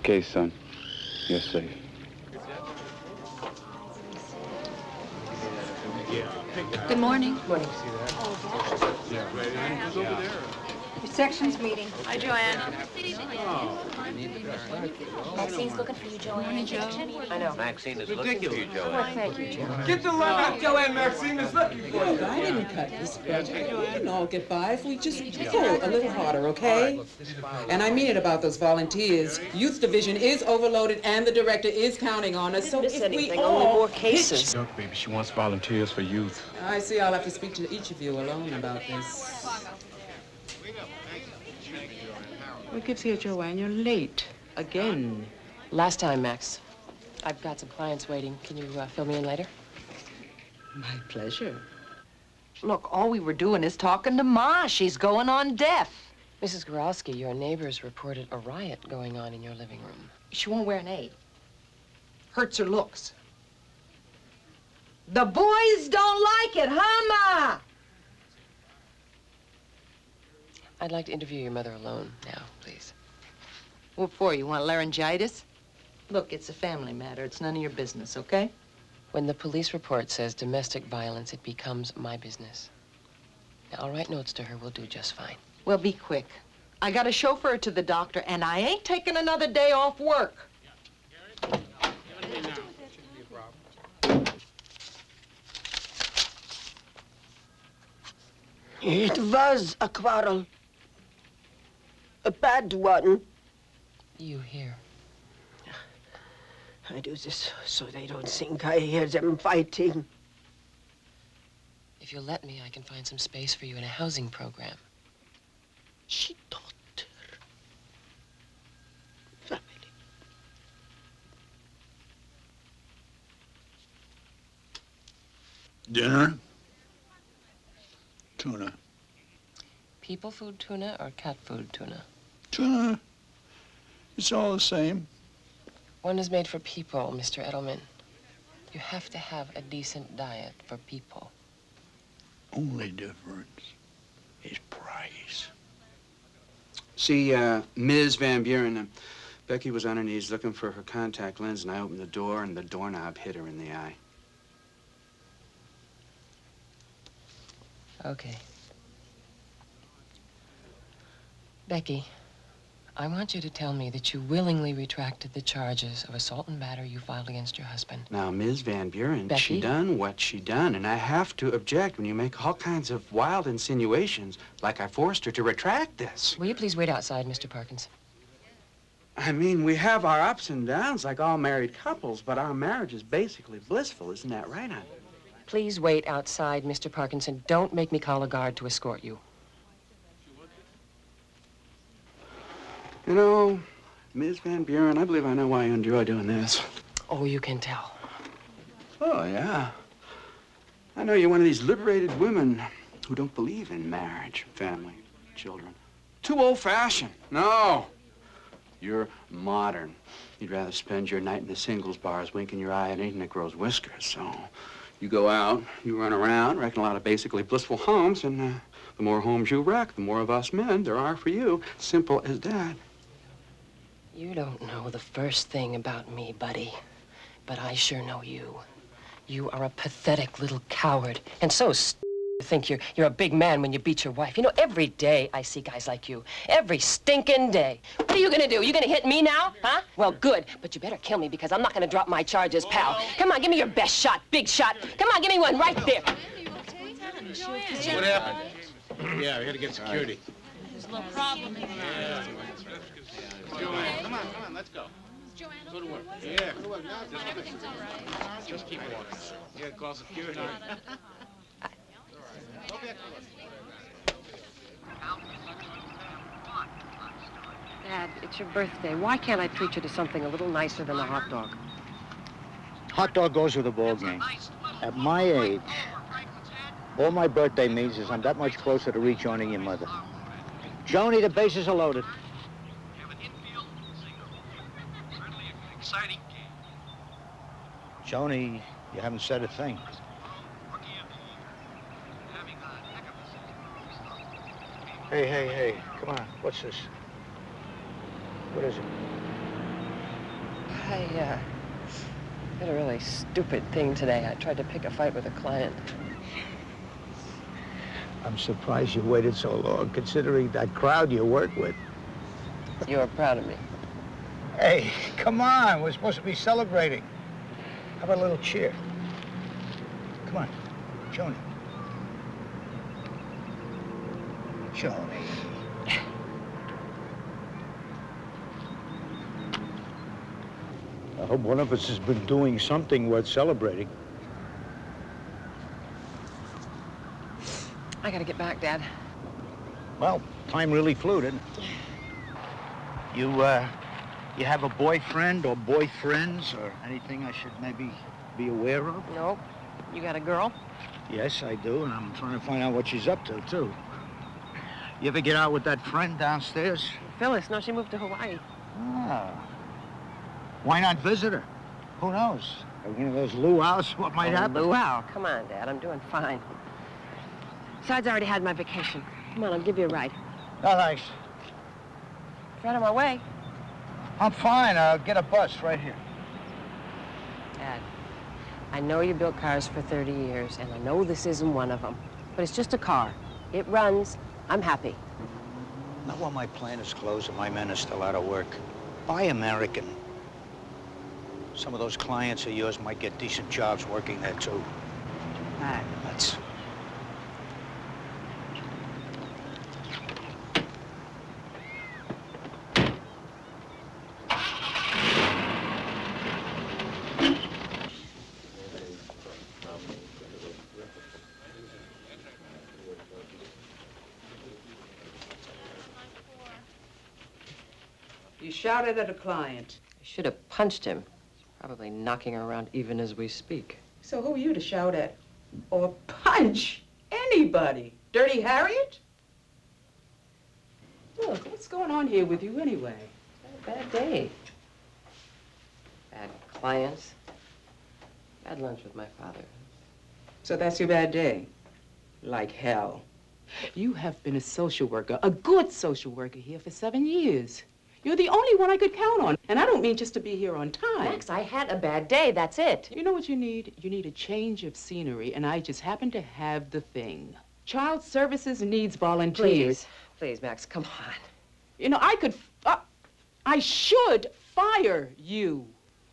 Okay, son. You're safe. Good morning. Morning. Your section's meeting. Hi, Joanne. Maxine's looking for you, Joanne. Morning, Joe. I know. Maxine is looking for you, Joanne. Thank you, Joe. Get the line up, Joanne. Maxine is looking for you. Look, I didn't cut this budget. We can all get by if we just pull a little harder, okay? And I mean it about those volunteers. Youth Division is overloaded and the director is counting on us, so if we all... Only more cases. Look, baby, she wants volunteers for youth. I see I'll have to speak to each of you alone about this. What gives here, Joanne? You're late. Again. Last time, Max. I've got some clients waiting. Can you fill me in later? My pleasure. Look, all we were doing is talking to Ma. She's going on deaf. Mrs. Goralski, your neighbors reported a riot going on in your living room. She won't wear an aide. Hurts her looks. The boys don't like it, huh, Ma? I'd like to interview your mother alone now, please. What for? You want laryngitis? Look, it's a family matter. It's none of your business, okay? When the police report says domestic violence, it becomes my business. Now, I'll write notes to her. We'll do just fine. Well, be quick. I got to chauffeur her to the doctor, and I ain't taking another day off work. It was a quarrel. A bad one. You here. I do this so they don't think I hear them fighting. If you'll let me, I can find some space for you in a housing program. She daughter. Family. Dinner? Tuna. People food tuna or cat food tuna? Tuna. It's all the same. One is made for people, Mr. Edelman. You have to have a decent diet for people. Only difference is price. See, Ms. Van Buren, Becky was on her knees looking for her contact lens, and I opened the door, and the doorknob hit her in the eye. Okay. Becky, I want you to tell me that you willingly retracted the charges of assault and battery you filed against your husband. Now, Ms. Van Buren, Becky? she done what she done, and I have to object when you make all kinds of wild insinuations, like I forced her to retract this. Will you please wait outside, Mr. Parkinson? I mean, we have our ups and downs like all married couples, but our marriage is basically blissful, isn't that right, honey? Please wait outside, Mr. Parkinson. Don't make me call a guard to escort you. You know, Ms. Van Buren, I believe I know why you enjoy doing this. Oh, you can tell. Oh, yeah. I know you're one of these liberated women who don't believe in marriage, family, children. Too old-fashioned. No. You're modern. You'd rather spend your night in the singles bars winking your eye at anything that grows whiskers. So you go out, you run around, wrecking a lot of basically blissful homes, and the more homes you wreck, the more of us men there are for you. Simple as that. You don't know the first thing about me, buddy. But I sure know you. You are a pathetic little coward. And so you think you're a big man when you beat your wife. You know, every day I see guys like you. Every stinking day. What are you gonna do? You gonna hit me now? Huh? Well, good. But you better kill me because I'm not gonna drop my charges, pal. Come on, give me your best shot. Big shot. Come on, give me one right there. What happened? Yeah, we had to get security. There's a little problem here. Joanne, come on, let's go. Joanne, Go to work. Yeah, go to work. No, everything's all right. just keep walking. Yeah, call security. Go back to work. Dad, it's your birthday. Why can't I treat you to something a little nicer than a hot dog? Hot dog goes with the ball game. At my age, all my birthday means is I'm that much closer to rejoining your mother. Joni, the bases are loaded. Joni, you haven't said a thing. Hey, come on, what's this? What is it? I did a really stupid thing today. I tried to pick a fight with a client. I'm surprised you waited so long, considering that crowd you work with. You were proud of me. Hey, come on. We're supposed to be celebrating. How about a little cheer? Come on, Joni. Joni. I hope one of us has been doing something worth celebrating. I gotta get back, Dad. Well, time really flew, didn't it? You have a boyfriend or boyfriends or anything I should maybe be aware of? Nope. You got a girl? Yes, I do, and I'm trying to find out what she's up to, too. You ever get out with that friend downstairs? Phyllis. No, she moved to Hawaii. Ah. Why not visit her? Who knows? At one of those luau's, what might happen? Luau? Come on, Dad. I'm doing fine. Besides, I already had my vacation. Come on, I'll give you a ride. No, thanks. Right on my way. I'm fine. I'll get a bus right here. Dad, I know you built cars for 30 years, and I know this isn't one of them. But it's just a car. It runs. I'm happy. Not while my plant is closed and my men are still out of work. Buy American. Some of those clients of yours might get decent jobs working there, too. Dad. Let's... You shouted at a client. I should have punched him. He's probably knocking her around even as we speak. So who are you to shout at? Or punch anybody? Dirty Harriet? Look, what's going on here with you anyway? It's been a bad day. Bad clients. Bad lunch with my father. So that's your bad day? Like hell. You have been a social worker, a good social worker here for 7 years. You're the only one I could count on. And I don't mean just to be here on time. Max, I had a bad day, that's it. You know what you need? You need a change of scenery, and I just happen to have the thing. Child Services needs volunteers. Please, Max, come on. You know, I should fire you,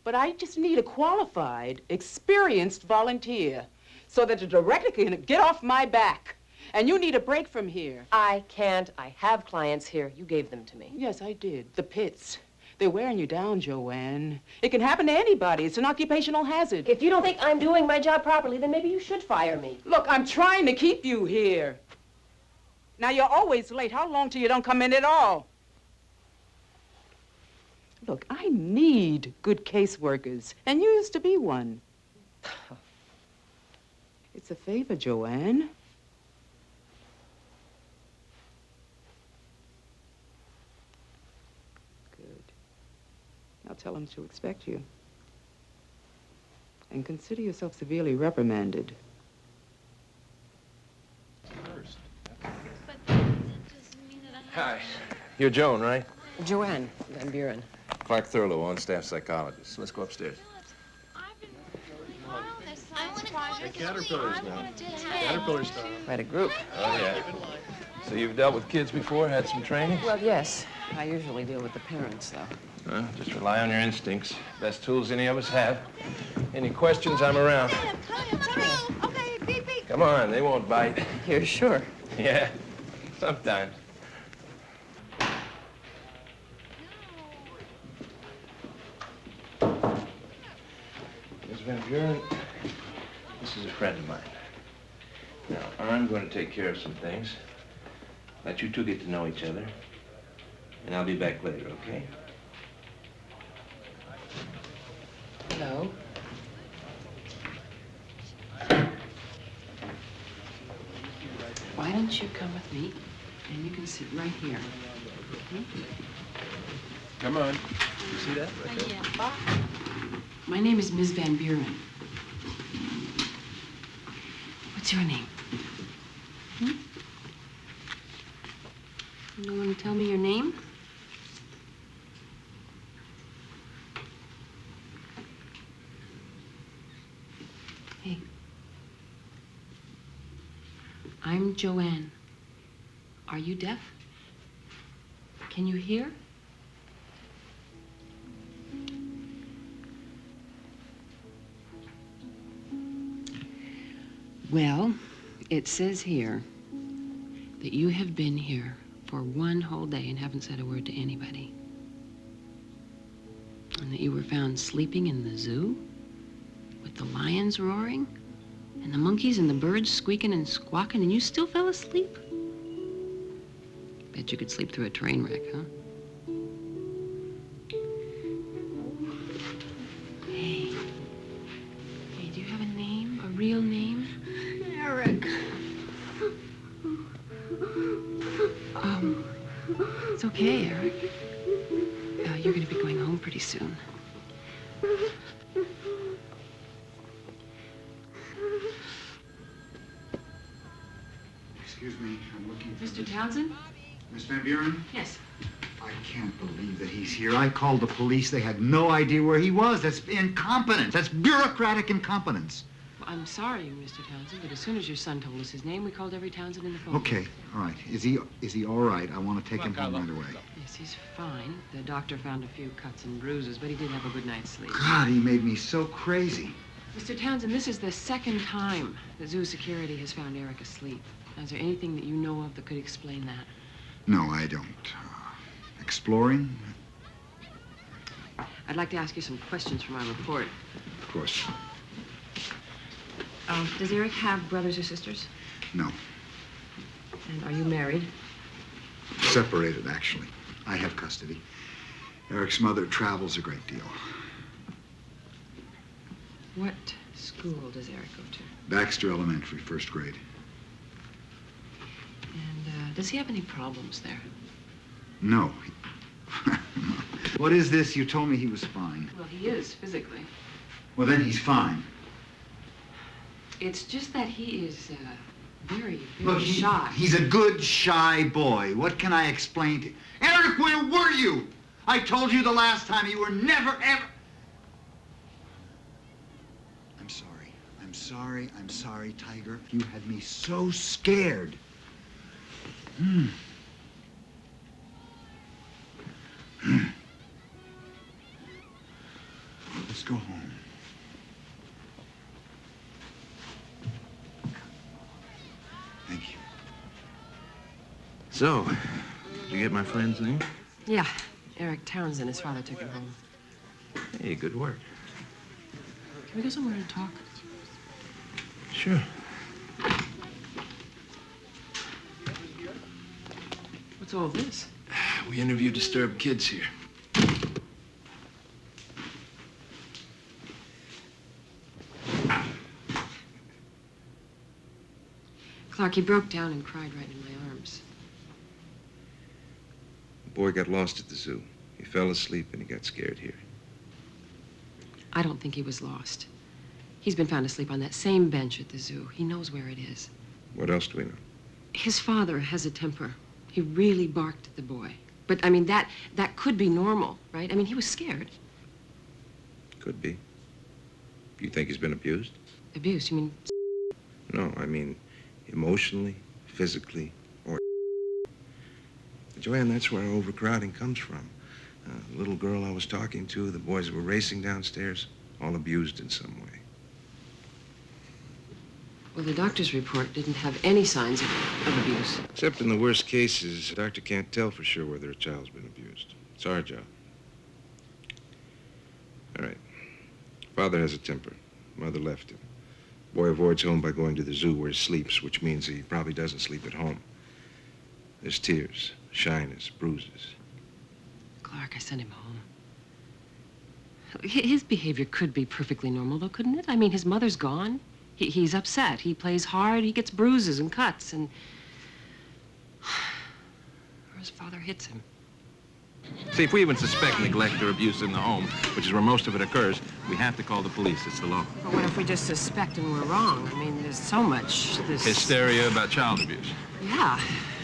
but I just need a qualified, experienced volunteer so that the director can get off my back. And you need a break from here. I can't. I have clients here. You gave them to me. Yes, I did. The pits. They're wearing you down, Joanne. It can happen to anybody. It's an occupational hazard. If you don't think I'm doing my job properly, then maybe you should fire me. Look, I'm trying to keep you here. Now, you're always late. How long till you don't come in at all? Look, I need good caseworkers, and you used to be one. It's a favor, Joanne. Now tell him to expect you. And consider yourself severely reprimanded. Hi. You're Joan, right? Joanne Van Buren. Clark Thurlow, on-staff psychologist. Let's go upstairs. Caterpillars now. Caterpillars now. Quite a group. Oh, yeah. So you've dealt with kids before, had some training? Well, yes. I usually deal with the parents, though. Just rely on your instincts. Best tools any of us have. Any questions, I'm around. Okay, beep, beep. Come on, they won't bite. You're sure? Yeah, sometimes. Ms. Van Buren, this is a friend of mine. Now, I'm going to take care of some things. Let you two get to know each other. And I'll be back later, okay? Hello. Why don't you come with me, and you can sit right here. Come on. You see that? Right there. My name is Ms. Van Buren. What's your name? You don't want to tell me your name? I'm Joanne. Are you deaf? Can you hear? Well, it says here that you have been here for one whole day and haven't said a word to anybody. And that you were found sleeping in the zoo with the lions roaring and the monkeys and the birds squeaking and squawking, and you still fell asleep? Bet you could sleep through a train wreck, huh? Hey, do you have a name, a real name? Eric. It's okay, Eric. You're gonna be going home pretty soon. Excuse me, I'm looking for Mr. Townsen? Miss Van Buren? Yes. I can't believe that he's here. I called the police. They had no idea where he was. That's incompetence. That's bureaucratic incompetence. Well, I'm sorry, Mr. Townsen, but as soon as your son told us his name, we called every Townsen in the phone. Okay, all right. Is he all right? I want to take him home right away. Yes, he's fine. The doctor found a few cuts and bruises, but he did have a good night's sleep. God, he made me so crazy. Mr. Townsen, this is the second time that zoo security has found Eric asleep. Now, is there anything that you know of that could explain that? No, I don't. Exploring? I'd like to ask you some questions for my report. Of course. Does Eric have brothers or sisters? No. And are you married? Separated, actually. I have custody. Eric's mother travels a great deal. What school does Eric go to? Baxter Elementary, first grade. And does he have any problems there? No. What is this? You told me he was fine. Well, he is, physically. Well, then he's fine. It's just that he is very Look, shy. He's a good, shy boy. What can I explain to you? Eric, where were you? I told you the last time you were never, ever... I'm sorry. I'm sorry, Tiger. You had me so scared. Let's go home. Thank you. So, did you get my friend's name? Yeah, Eric Townsen. His father took him home. Hey, good work. Can we go somewhere and talk? Sure. What's all this? We interview disturbed kids here. Clark, he broke down and cried right in my arms. The boy got lost at the zoo. He fell asleep and he got scared here. I don't think he was lost. He's been found asleep on that same bench at the zoo. He knows where it is. What else do we know? His father has a temper. He really barked at the boy. But, I mean, that could be normal, right? I mean, he was scared. Could be. You think he's been abused? Abused? You mean... No, I mean emotionally, physically, or... Joanne, that's where overcrowding comes from. The little girl I was talking to, the boys were racing downstairs, all abused in some way. Well, the doctor's report didn't have any signs of abuse. Except in the worst cases, the doctor can't tell for sure whether a child's been abused. It's our job. All right. Father has a temper. Mother left him. Boy avoids home by going to the zoo where he sleeps, which means he probably doesn't sleep at home. There's tears, shyness, bruises. Clark, I sent him home. His behavior could be perfectly normal, though, couldn't it? I mean, his mother's gone. He's upset. He plays hard. He gets bruises and cuts, and... or his father hits him. See, if we even suspect neglect or abuse in the home, which is where most of it occurs, we have to call the police. It's the law. But what if we just suspect and we're wrong? I mean, there's so much this... Hysteria about child abuse. Yeah.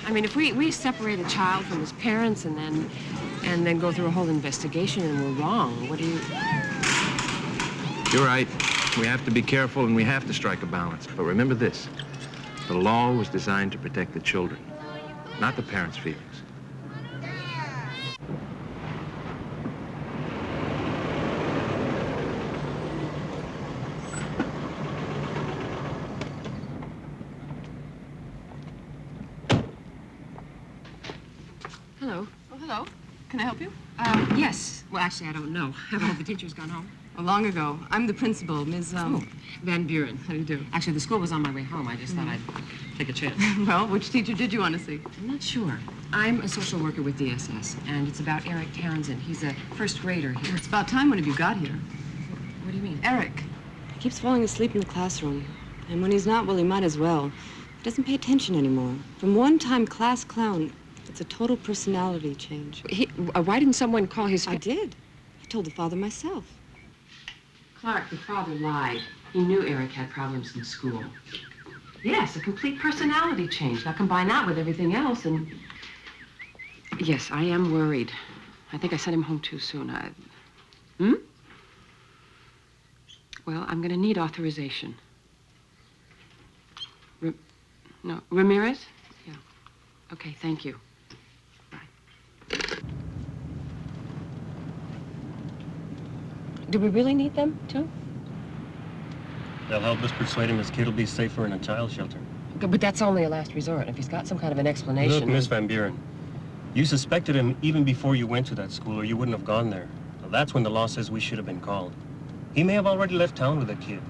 I mean, if we separate a child from his parents and then go through a whole investigation and we're wrong, what do you... You're right. We have to be careful and we have to strike a balance. But remember this. The law was designed to protect the children, not the parents' feelings. Hello. Oh, hello. Can I help you? Yes. Well, actually, I don't know. Have all the teachers gone home? Long ago. I'm the principal, Ms. Van Buren. How do you do? Actually, the school was on my way home. I just thought I'd take a chance. Well, which teacher did you want to see? I'm not sure. I'm a social worker with the SS, and it's about Eric Townsen. He's a first grader here. Well, it's about time one of you got here. What do you mean? Eric. He keeps falling asleep in the classroom. And when he's not, well, he might as well. He doesn't pay attention anymore. From one-time class clown, it's a total personality change. Why didn't someone call his... I did. I told the father myself. Clark, the father lied. He knew Eric had problems in school. Yes, a complete personality change. Now combine that with everything else and... Yes, I am worried. I think I sent him home too soon. Well, I'm going to need authorization. No, Ramirez? Yeah. Okay, thank you. Do we really need them, too? They'll help us persuade him his kid will be safer in a child shelter. But that's only a last resort. If he's got some kind of an explanation... Look, Miss Van Buren, you suspected him even before you went to that school, or you wouldn't have gone there. Well, that's when the law says we should have been called. He may have already left town with the kid.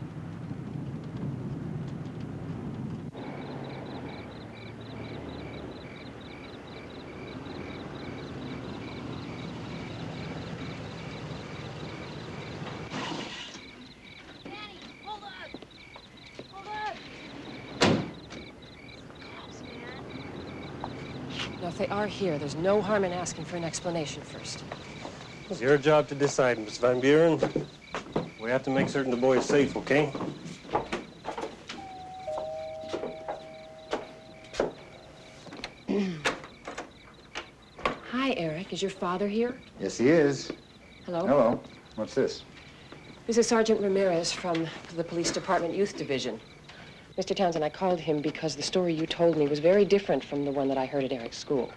Now, if they are here, there's no harm in asking for an explanation first. It's your job to decide, Miss Van Buren. We have to make certain the boy is safe, okay? Hi, Eric. Is your father here? Yes, he is. Hello? Hello. What's this? This is Sergeant Ramirez from the Police Department Youth Division. Mr. Townsen, I called him because the story you told me was very different from the one that I heard at Eric's school.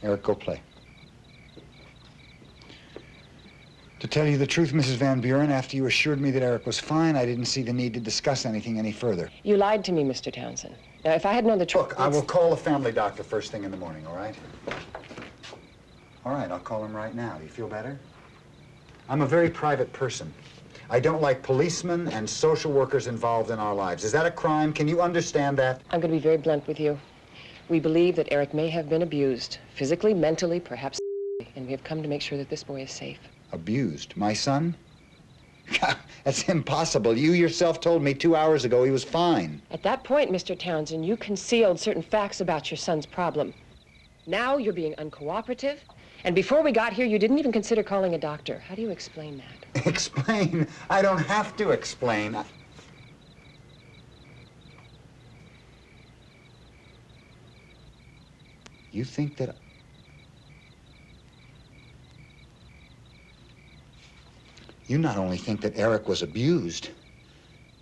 Eric, go play. To tell you the truth, Mrs. Van Buren, after you assured me that Eric was fine, I didn't see the need to discuss anything any further. You lied to me, Mr. Townsen. Now, if I had known the truth... Look, I will call the family doctor first thing in the morning, all right? All right, I'll call him right now. Do you feel better? I'm a very private person. I don't like policemen and social workers involved in our lives. Is that a crime? Can you understand that? I'm going to be very blunt with you. We believe that Eric may have been abused, physically, mentally, perhaps, and we have come to make sure that this boy is safe. Abused? My son? That's impossible. You yourself told me 2 hours ago he was fine. At that point, Mr. Townsen, you concealed certain facts about your son's problem. Now you're being uncooperative, and before we got here, you didn't even consider calling a doctor. How do you explain that? Explain? I don't have to explain. You think that... You not only think that Eric was abused,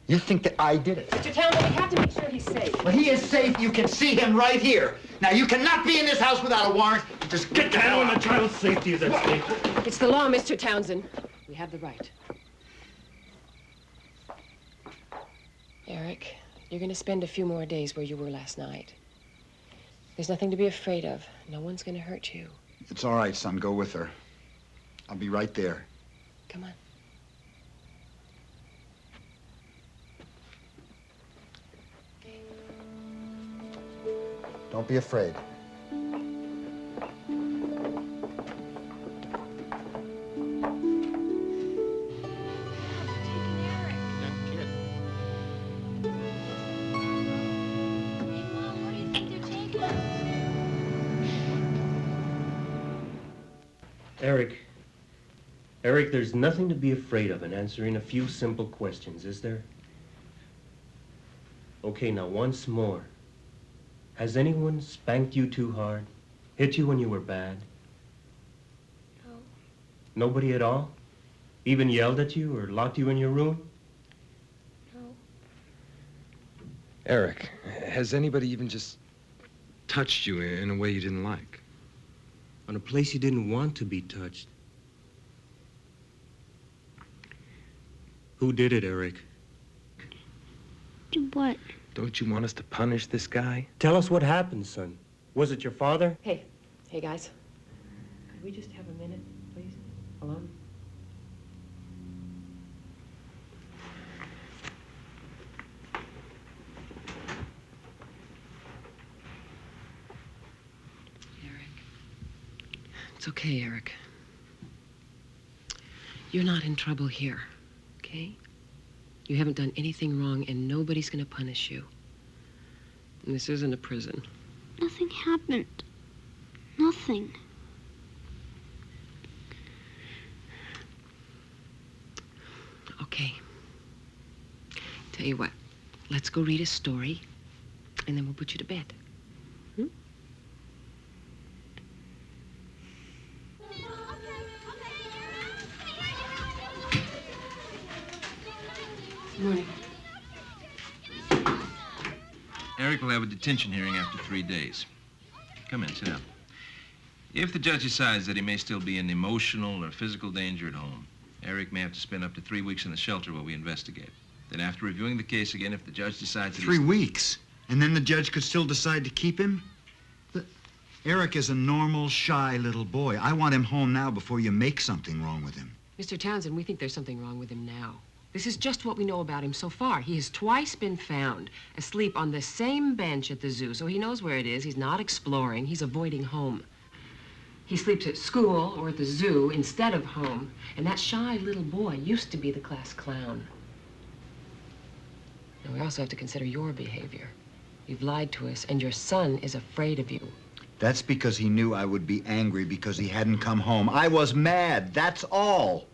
you think that I did it. Mr. Townsen, we have to make sure he's safe. Well, he is safe. You can see him right here. Now, you cannot be in this house without a warrant. Just get down when the child's safety is at stake. It's the law, Mr. Townsen. We have the right. Eric, you're going to spend a few more days where you were last night. There's nothing to be afraid of. No one's going to hurt you. It's all right, son. Go with her. I'll be right there. Come on. Don't be afraid. Eric, there's nothing to be afraid of in answering a few simple questions, is there? Okay, now once more. Has anyone spanked you too hard? Hit you when you were bad? No. Nobody at all? Even yelled at you or locked you in your room? Eric, has anybody even just touched you in a way you didn't like? On a place you didn't want to be touched. Who did it, Eric? Do what? Don't you want us to punish this guy? Tell us what happened, son. Was it your father? Hey, guys. Could we just have a minute, please? Alone? It's okay, Eric. You're not in trouble here, okay? You haven't done anything wrong, and nobody's gonna punish you. And this isn't a prison. Nothing happened. Nothing. Okay. Tell you what, let's go read a story, and then we'll put you to bed. Morning. Eric will have a detention hearing after 3 days. Come in, sit down. If the judge decides that he may still be in emotional or physical danger at home, Eric may have to spend up to 3 weeks in the shelter while we investigate. Then after reviewing the case again, if the judge decides that 3 weeks? And then the judge could still decide to keep him? Eric is a normal, shy little boy. I want him home now before you make something wrong with him. Mr. Townsen, we think there's something wrong with him now. This is just what we know about him so far. He has twice been found asleep on the same bench at the zoo, so he knows where it is. He's not exploring. He's avoiding home. He sleeps at school or at the zoo instead of home, and that shy little boy used to be the class clown. And we also have to consider your behavior. You've lied to us, and your son is afraid of you. That's because he knew I would be angry because he hadn't come home. I was mad, that's all.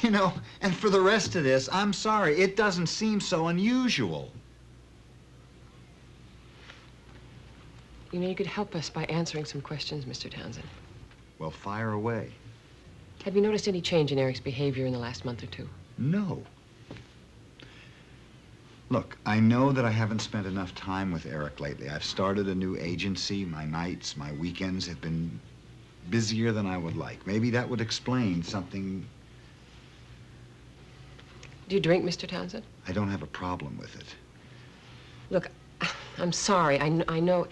You know, and for the rest of this, I'm sorry, it doesn't seem so unusual. You know, you could help us by answering some questions, Mr. Townsen. Well, fire away. Have you noticed any change in Eric's behavior in the last month or two? No. Look, I know that I haven't spent enough time with Eric lately. I've started a new agency. My nights, my weekends have been busier than I would like. Maybe that would explain something. Do you drink, Mr. Townsen? I don't have a problem with it. Look, I'm sorry. I know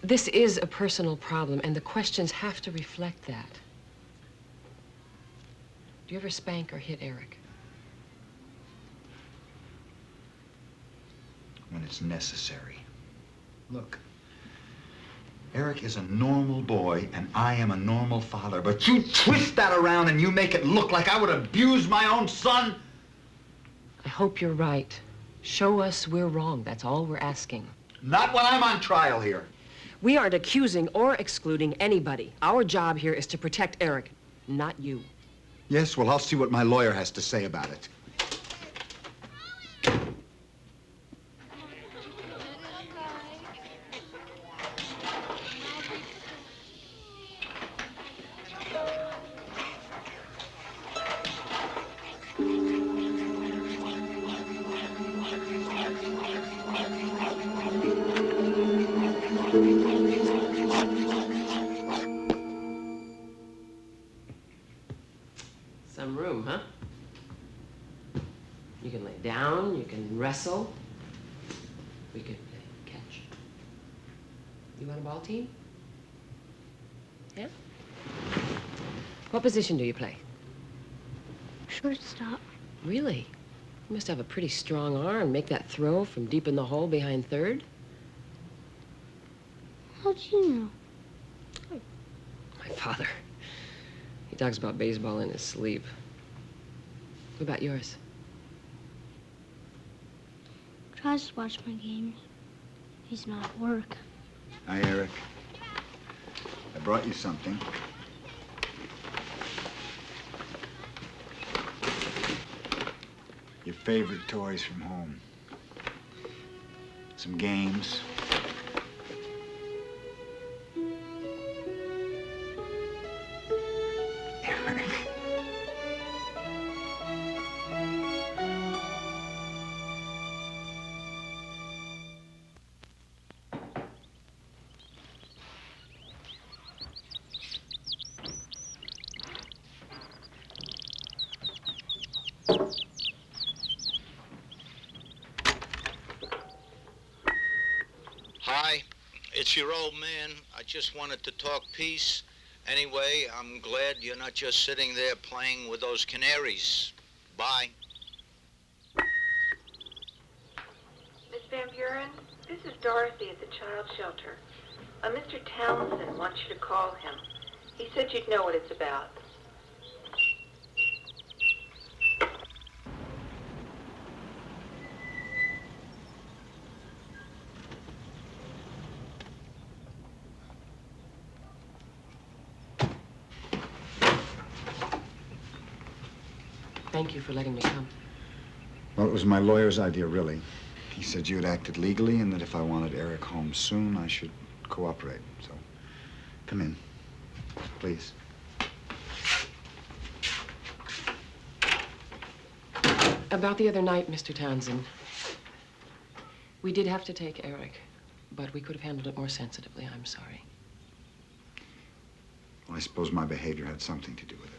this is a personal problem, and the questions have to reflect that. Do you ever spank or hit Eric? When it's necessary. Look, Eric is a normal boy, and I am a normal father, but you twist that around and you make it look like I would abuse my own son. I hope you're right. Show us we're wrong. That's all we're asking. Not when I'm on trial here. We aren't accusing or excluding anybody. Our job here is to protect Eric, not you. Yes, well, I'll see what my lawyer has to say about it. Some room, huh? You can lay down, you can wrestle. We could play catch. You on a ball team? Yeah? What position do you play? Shortstop. Really? You must have a pretty strong arm. Make that throw from deep in the hole behind third? How'd you know? My father. He talks about baseball in his sleep. What about yours? Tries to watch my games. He's not at work. Hi, Eric. I brought you something. Your favorite toys from home. Some games. Hi, it's your old man. I just wanted to talk peace. Anyway, I'm glad you're not just sitting there playing with those canaries. Bye. Miss Van Buren, this is Dorothy at the child shelter. Mr. Townsen wants you to call him. He said you'd know what it's about. Thank you for letting me come. Well, it was my lawyer's idea, really. He said you had acted legally and that if I wanted Eric home soon, I should cooperate. So, come in, please. About the other night, Mr. Townsend. We did have to take Eric, but we could have handled it more sensitively. I'm sorry. Well, I suppose my behavior had something to do with it.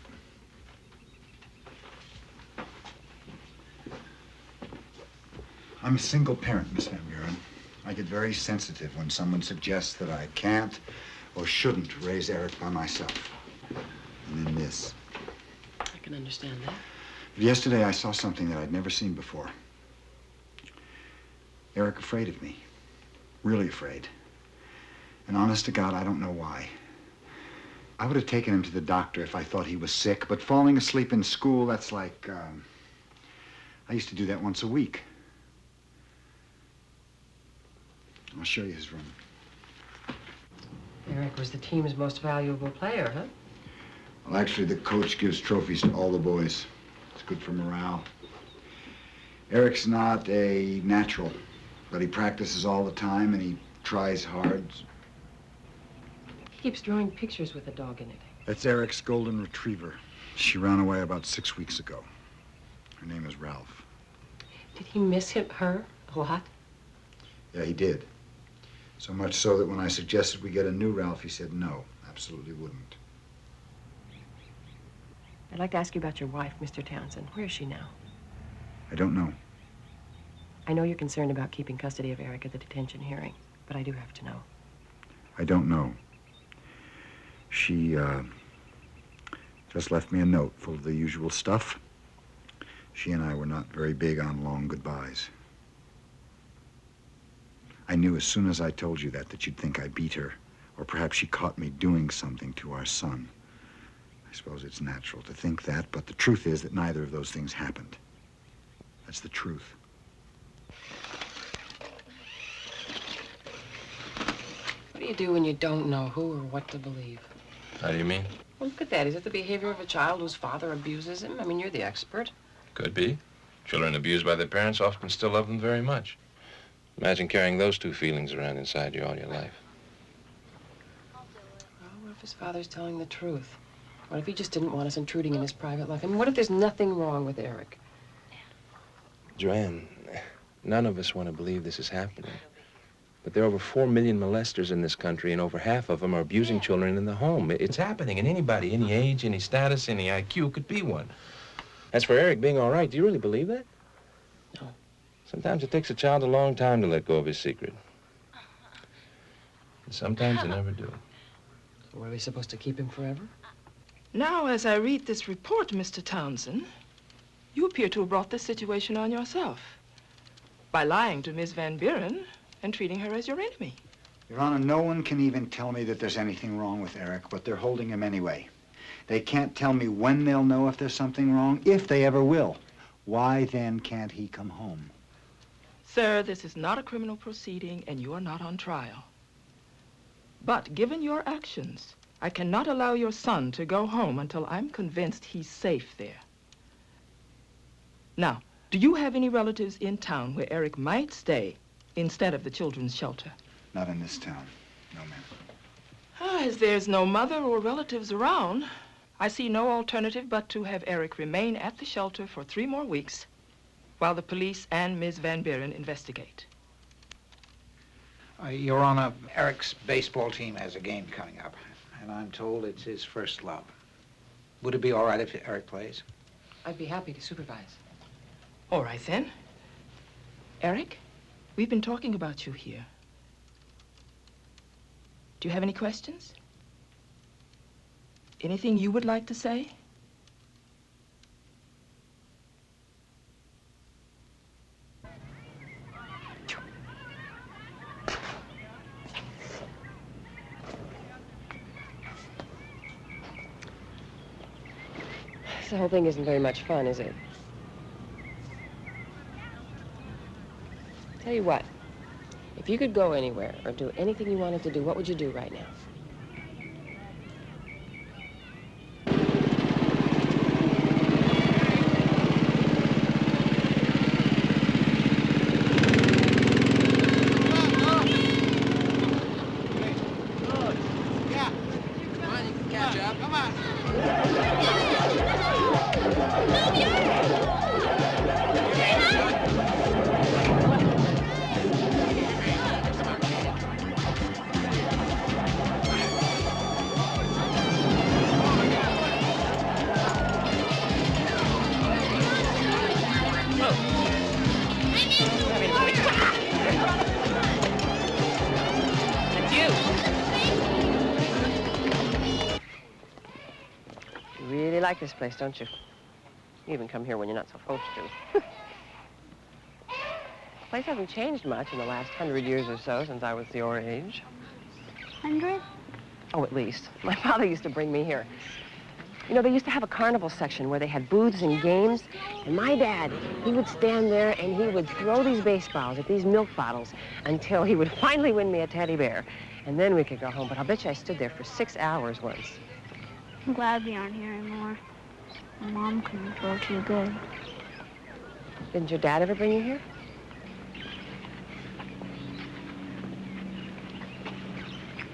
I'm a single parent, Miss Van Buren. I get very sensitive when someone suggests that I can't or shouldn't raise Eric by myself. And then this. I can understand that. But yesterday I saw something that I'd never seen before. Eric afraid of me. Really afraid. And honest to God, I don't know why. I would have taken him to the doctor if I thought he was sick, but falling asleep in school, that's like, I used to do that once a week. I'll show you his room. Eric was the team's most valuable player, huh? Well, actually, the coach gives trophies to all the boys. It's good for morale. Eric's not a natural, but he practices all the time and he tries hard. He keeps drawing pictures with a dog in it. That's Eric's golden retriever. She ran away about 6 weeks ago. Her name is Ralph. Did he miss her a lot? Yeah, he did. So much so that when I suggested we get a new Ralph, he said no, absolutely wouldn't. I'd like to ask you about your wife, Mr. Townsend. Where is she now? I don't know. I know you're concerned about keeping custody of Eric at the detention hearing, but I do have to know. I don't know. She, just left me a note full of the usual stuff. She and I were not very big on long goodbyes. I knew as soon as I told you that you'd think I beat her, or perhaps she caught me doing something to our son. I suppose it's natural to think that, but the truth is that neither of those things happened. That's the truth. What do you do when you don't know who or what to believe? How do you mean? Well, look at that. Is it the behavior of a child whose father abuses him? I mean, you're the expert. Could be. Children abused by their parents often still love them very much. Imagine carrying those two feelings around inside you all your life. Well, what if his father's telling the truth? What if he just didn't want us intruding in his private life? I mean, what if there's nothing wrong with Eric? Joanne, none of us want to believe this is happening. But there are over 4 million molesters in this country, and over half of them are abusing children in the home. It's happening, and anybody, any age, any status, any IQ could be one. As for Eric being all right, do you really believe that? No. Sometimes it takes a child a long time to let go of his secret. And sometimes they never do. So were we supposed to keep him forever? Now, as I read this report, Mr. Townsen, you appear to have brought this situation on yourself by lying to Miss Van Buren and treating her as your enemy. Your Honor, no one can even tell me that there's anything wrong with Eric, but they're holding him anyway. They can't tell me when they'll know if there's something wrong, if they ever will. Why then can't he come home? Sir, this is not a criminal proceeding and you are not on trial. But given your actions, I cannot allow your son to go home until I'm convinced he's safe there. Now, do you have any relatives in town where Eric might stay instead of the children's shelter? Not in this town. No, ma'am. As there's no mother or relatives around, I see no alternative but to have Eric remain at the shelter for 3 more weeks while the police and Ms. Van Buren investigate. Your Honor, Eric's baseball team has a game coming up, and I'm told it's his first love. Would it be all right if Eric plays? I'd be happy to supervise. All right, then. Eric, we've been talking about you here. Do you have any questions? Anything you would like to say? This whole thing isn't very much fun, is it? Tell you what, if you could go anywhere or do anything you wanted to do, what would you do right now? You like this place, don't you? You even come here when you're not supposed to. The place hasn't changed much in the last 100 years or so since I was your age. 100? Oh, at least. My father used to bring me here. You know, they used to have a carnival section where they had booths and games, and my dad, he would stand there and he would throw these baseballs at these milk bottles until he would finally win me a teddy bear. And then we could go home, but I'll bet you I stood there for 6 hours once. I'm glad we aren't here anymore. My mom couldn't throw too good. Didn't your dad ever bring you here?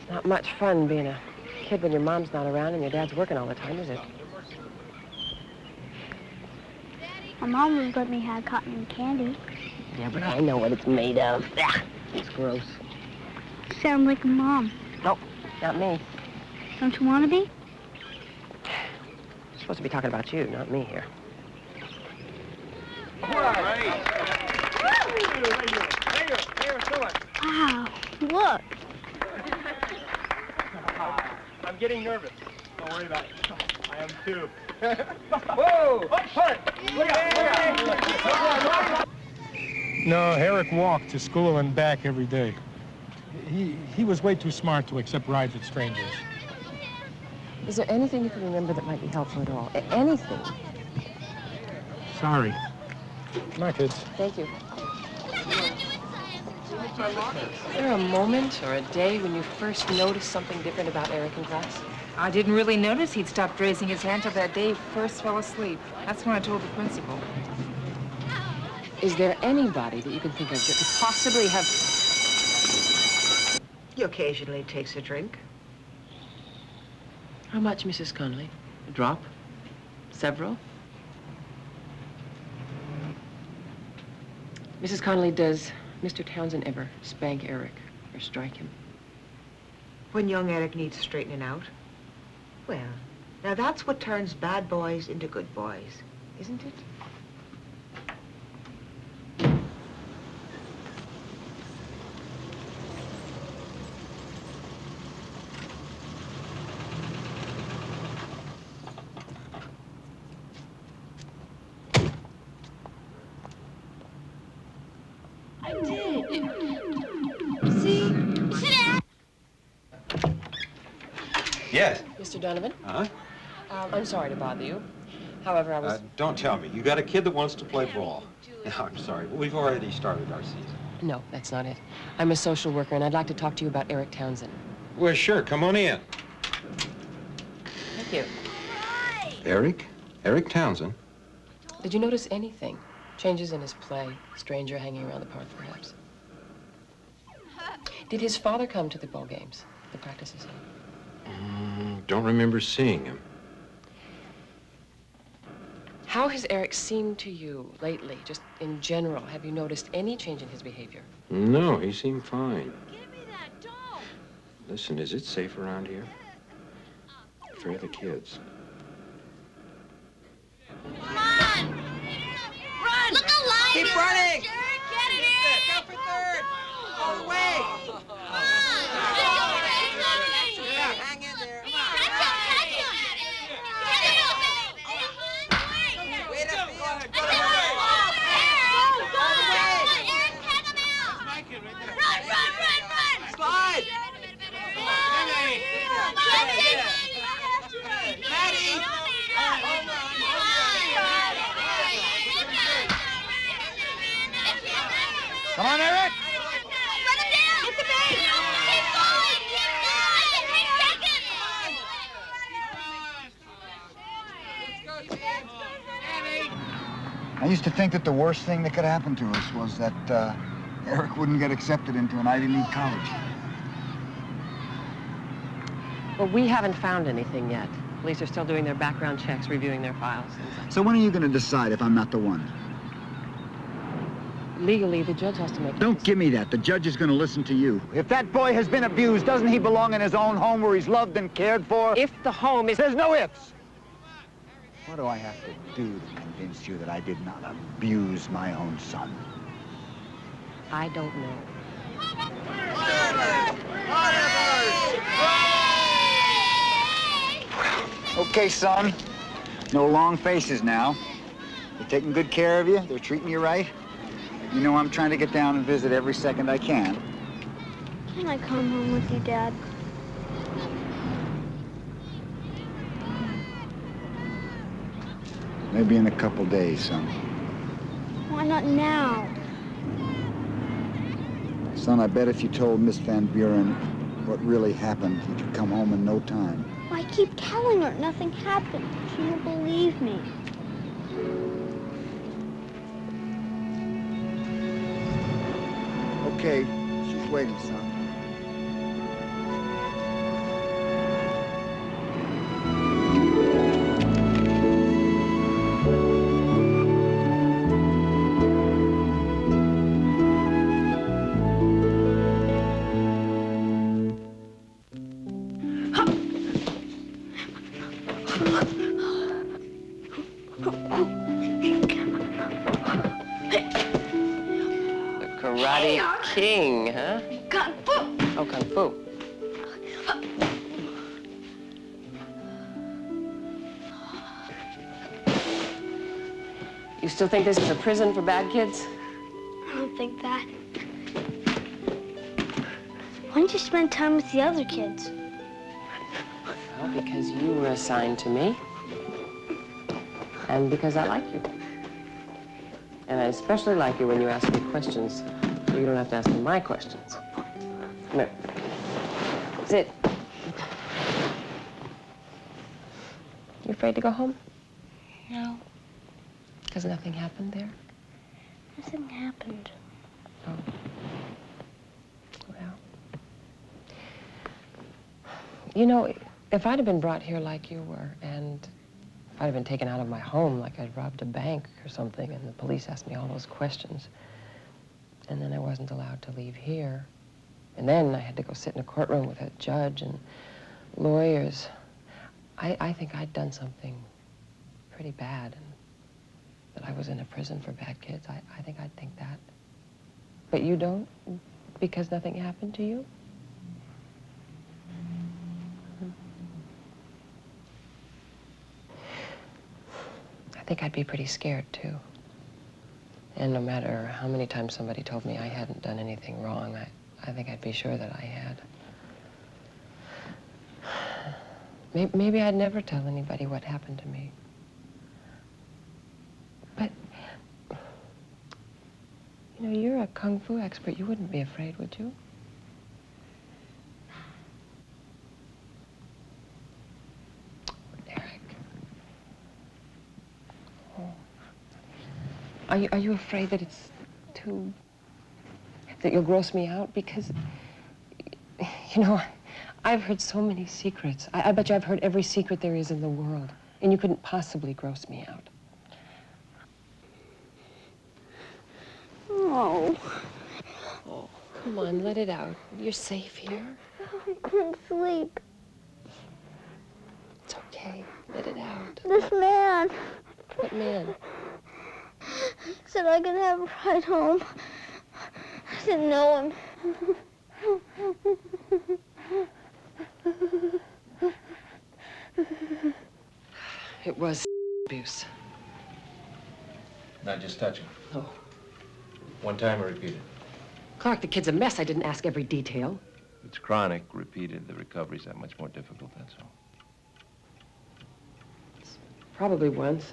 It's not much fun being a kid when your mom's not around and your dad's working all the time, is it? My mom would let me have cotton candy. Yeah, but I know what it's made of. Ugh, it's gross. You sound like a mom. Nope, not me. Don't you want to be? We're supposed to be talking about you, not me here. Wow, look. I'm getting nervous. Don't worry about it. I am too. Whoa! Look out! No, Eric walked to school and back every day. He was way too smart to accept rides with strangers. Is there anything you can remember that might be helpful at all? Anything? Sorry. My kids. Thank you. Is there a moment or a day when you first noticed something different about Eric in class? I didn't really notice he'd stopped raising his hand till that day he first fell asleep. That's when I told the principal. Is there anybody that you can think of that could possibly have... He occasionally takes a drink. How much, Mrs. Connolly? A drop? Several? Mrs. Connolly, does Mr. Townsen ever spank Eric or strike him? When young Eric needs straightening out. Well, now that's what turns bad boys into good boys, isn't it? I did. See? Sit down. Yes. Mr. Donovan? Huh? I'm sorry to bother you. However, I was... Don't tell me. You got a kid that wants to play ball. No, I'm sorry, but we've already started our season. No, that's not it. I'm a social worker, and I'd like to talk to you about Eric Townsen. Well, sure. Come on in. Thank you. Eric? Eric Townsen? Did you notice anything? Changes in his play? Stranger hanging around the park, perhaps? Did his father come to the ball games, the practices? Don't remember seeing him. How has Eric seemed to you lately, just in general? Have you noticed any change in his behavior? No, he seemed fine. Give me that doll. Listen, is it safe around here? For the kids. Mom! Keep running! Get in here! Go for third! All the way! Hang in there. Come on. Way to field. Go to her. Run! Slide! Maddie! Come on, Eric. Run him down! Get the base! Keep going! Keep going! Take seconds! I used to think that the worst thing that could happen to us was that Eric wouldn't get accepted into an Ivy League college. Well, we haven't found anything yet. Police are still doing their background checks, reviewing their files. So when are you going to decide if I'm not the one? Legally, the judge has to make... Don't give me that. The judge is going to listen to you. If that boy has been abused, doesn't he belong in his own home where he's loved and cared for? If the home is... There's no ifs. What do I have to do to convince you that I did not abuse my own son? I don't know. Okay, son. No long faces now. They're taking good care of you. They're treating you right. You know I'm trying to get down and visit every second I can. Can I come home with you, Dad? Maybe in a couple days, son. Why not now? Son, I bet if you told Miss Van Buren what really happened, you could come home in no time. Well, I keep telling her nothing happened. She won't believe me. Okay, she's waiting, son. Karate King, huh? Kung Fu! Oh, Kung Fu. You still think this is a prison for bad kids? I don't think that. Why don't you spend time with the other kids? Well, because you were assigned to me. And because I like you. And I especially like you when you ask me questions, so you don't have to ask me my questions. Come here. Sit. You afraid to go home? No, Because nothing happened there? nothing happened. Oh. Well. You know, if I'd have been brought here like you were, and if I'd have been taken out of my home like I'd robbed a bank or something, and the police asked me all those questions, and then I wasn't allowed to leave here, and then I had to go sit in a courtroom with a judge and lawyers, I think I'd done something pretty bad, and that I was in a prison for bad kids. I think I'd think that. But you don't? Because nothing happened to you? I think I'd be pretty scared, too. And no matter how many times somebody told me I hadn't done anything wrong, I think I'd be sure that I had. Maybe I'd never tell anybody what happened to me. But, you know, you're a Kung Fu expert. You wouldn't be afraid, would you? Eric. Oh. Are you afraid that it's that you'll gross me out? Because, you know, I've heard so many secrets. I bet you I've heard every secret there is in the world, and you couldn't possibly gross me out. Oh. Oh, come on, let it out. You're safe here. I can't sleep. It's okay. Let it out. This man. What man? said I could have a ride home. I didn't know him. It was abuse. Not just touching. Oh. One time or repeated? Clark, the kid's a mess. I didn't ask every detail. If it's chronic, repeated, the recovery's that much more difficult, that's all. Probably once.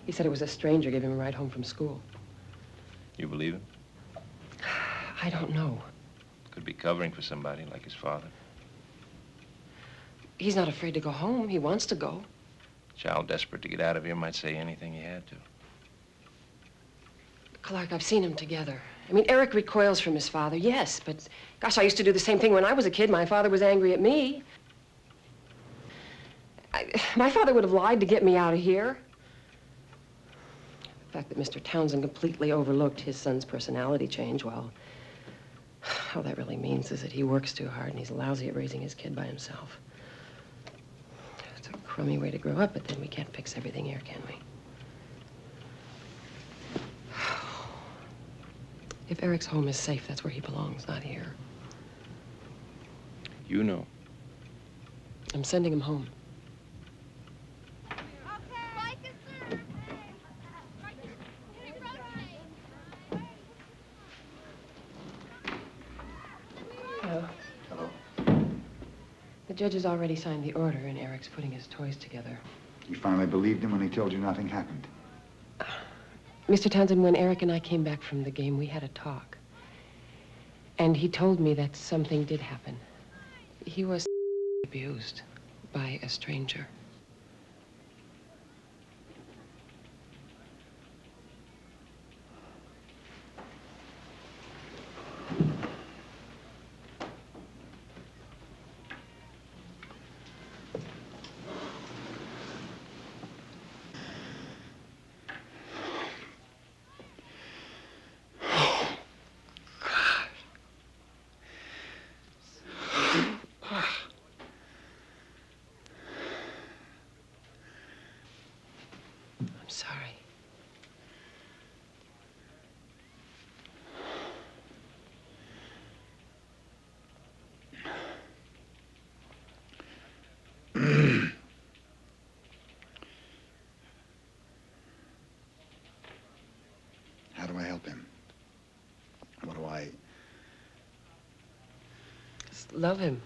He said it was a stranger gave him a ride home from school. You believe him? I don't know. Could be covering for somebody, like his father. He's not afraid to go home. He wants to go. Child desperate to get out of here might say anything he had to. Clark, I've seen them together. I mean, Eric recoils from his father, yes, but gosh, I used to do the same thing when I was a kid. My father was angry at me. My father would have lied to get me out of here. The fact that Mr. Townsen completely overlooked his son's personality change, well, all that really means is that he works too hard and he's lousy at raising his kid by himself. It's a crummy way to grow up, but then we can't fix everything here, can we? If Eric's home is safe, that's where he belongs, not here. You know. I'm sending him home. Hello. Hello. The judge has already signed the order, and Eric's putting his toys together. You finally believed him when he told you nothing happened? Mr. Townsen, when Eric and I came back from the game, we had a talk. And he told me that something did happen. He was abused by a stranger. I'm sorry. How do I help him? What do I... Just love him.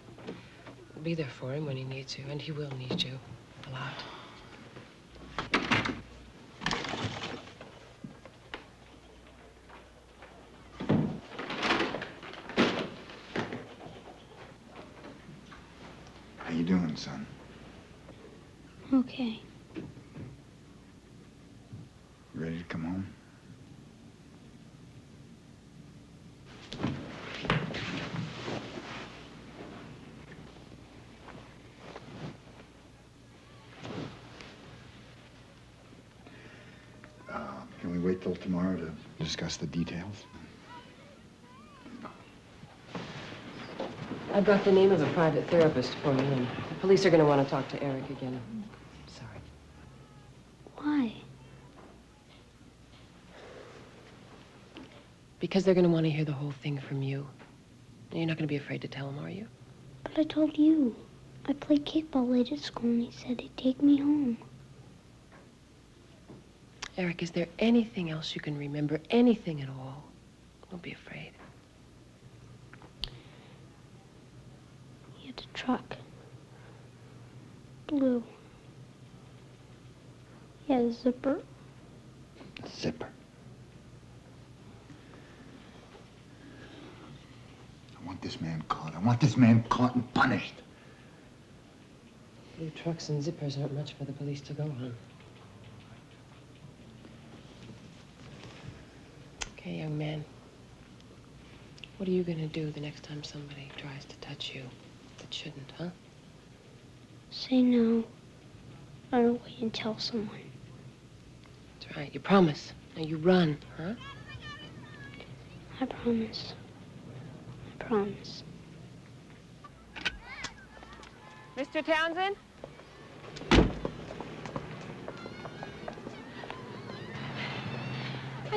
Be there for him when he needs you, and he will need you a lot. How you doing, son? Okay. You ready to come home? Can we wait till tomorrow to discuss the details? I've got the name of a private therapist for you, and the police are going to want to talk to Eric again. Sorry. Why? Because they're going to want to hear the whole thing from you. You're not going to be afraid to tell them, are you? But I told you. I played kickball late at school and he said he'd take me home. Eric, is there anything else you can remember? Anything at all? Don't be afraid. He had a truck. Blue. He had a zipper. Zipper. I want this man caught. I want this man caught and punished. Blue trucks and zippers aren't much for the police to go on. Okay, young man. What are you gonna do the next time somebody tries to touch you that shouldn't, huh? Say no. I don't wait and tell someone. That's right. You promise. Now you run, huh? I promise. I promise. Mr. Townsen?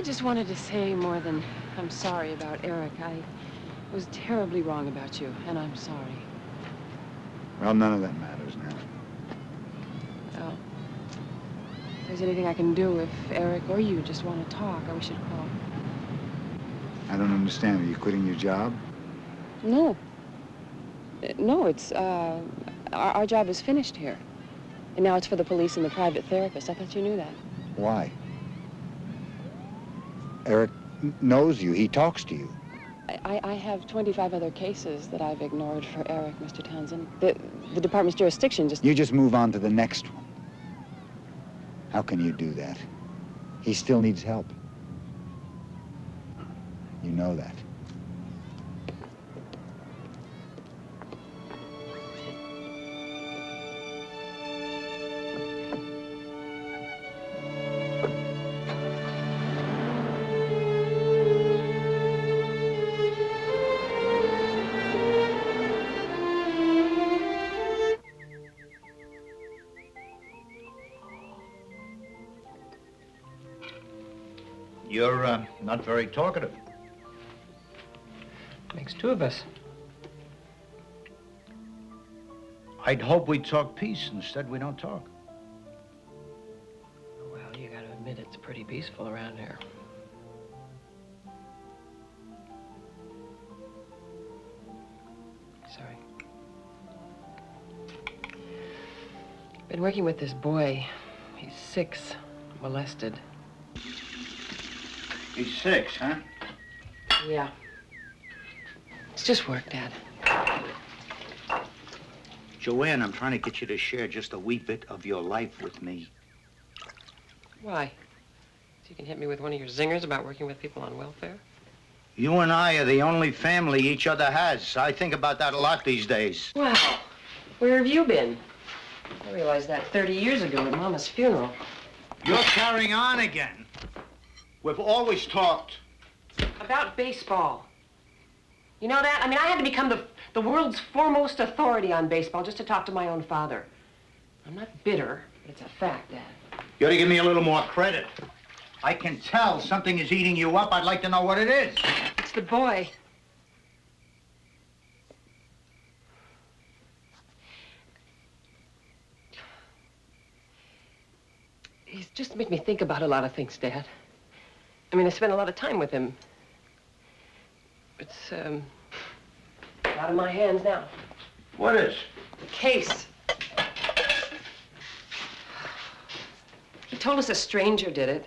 I just wanted to say more than I'm sorry about Eric. I was terribly wrong about you, and I'm sorry. Well, none of that matters now. Well, if there's anything I can do, if Eric or you just want to talk, we should call. I don't understand. Are you quitting your job? No. No, it's, our job is finished here. And now it's for the police and the private therapist. I thought you knew that. Why? Eric knows you. He talks to you. I have 25 other cases that I've ignored for Eric, Mr. Townsen. The department's jurisdiction just... You just move on to the next one. How can you do that? He still needs help. You know that. You're not very talkative. Makes two of us. I'd hope we'd talk peace. Instead, we don't talk. Well, you gotta admit it's pretty peaceful around here. Sorry. Been working with this boy. He's 6, molested. He's 6, huh? Yeah. It's just work, Dad. Joanne, I'm trying to get you to share just a wee bit of your life with me. Why? So you can hit me with one of your zingers about working with people on welfare? You and I are the only family each other has. I think about that a lot these days. Wow. Where have you been? I realized that 30 years ago at Mama's funeral. You're carrying on again. We've always talked. About baseball. You know that? I mean, I had to become the world's foremost authority on baseball just to talk to my own father. I'm not bitter, but it's a fact, Dad. You ought to give me a little more credit. I can tell something is eating you up. I'd like to know what it is. It's the boy. He's just made me think about a lot of things, Dad. I mean, I spent a lot of time with him. It's, out of my hands now. What is? The case. He told us a stranger did it.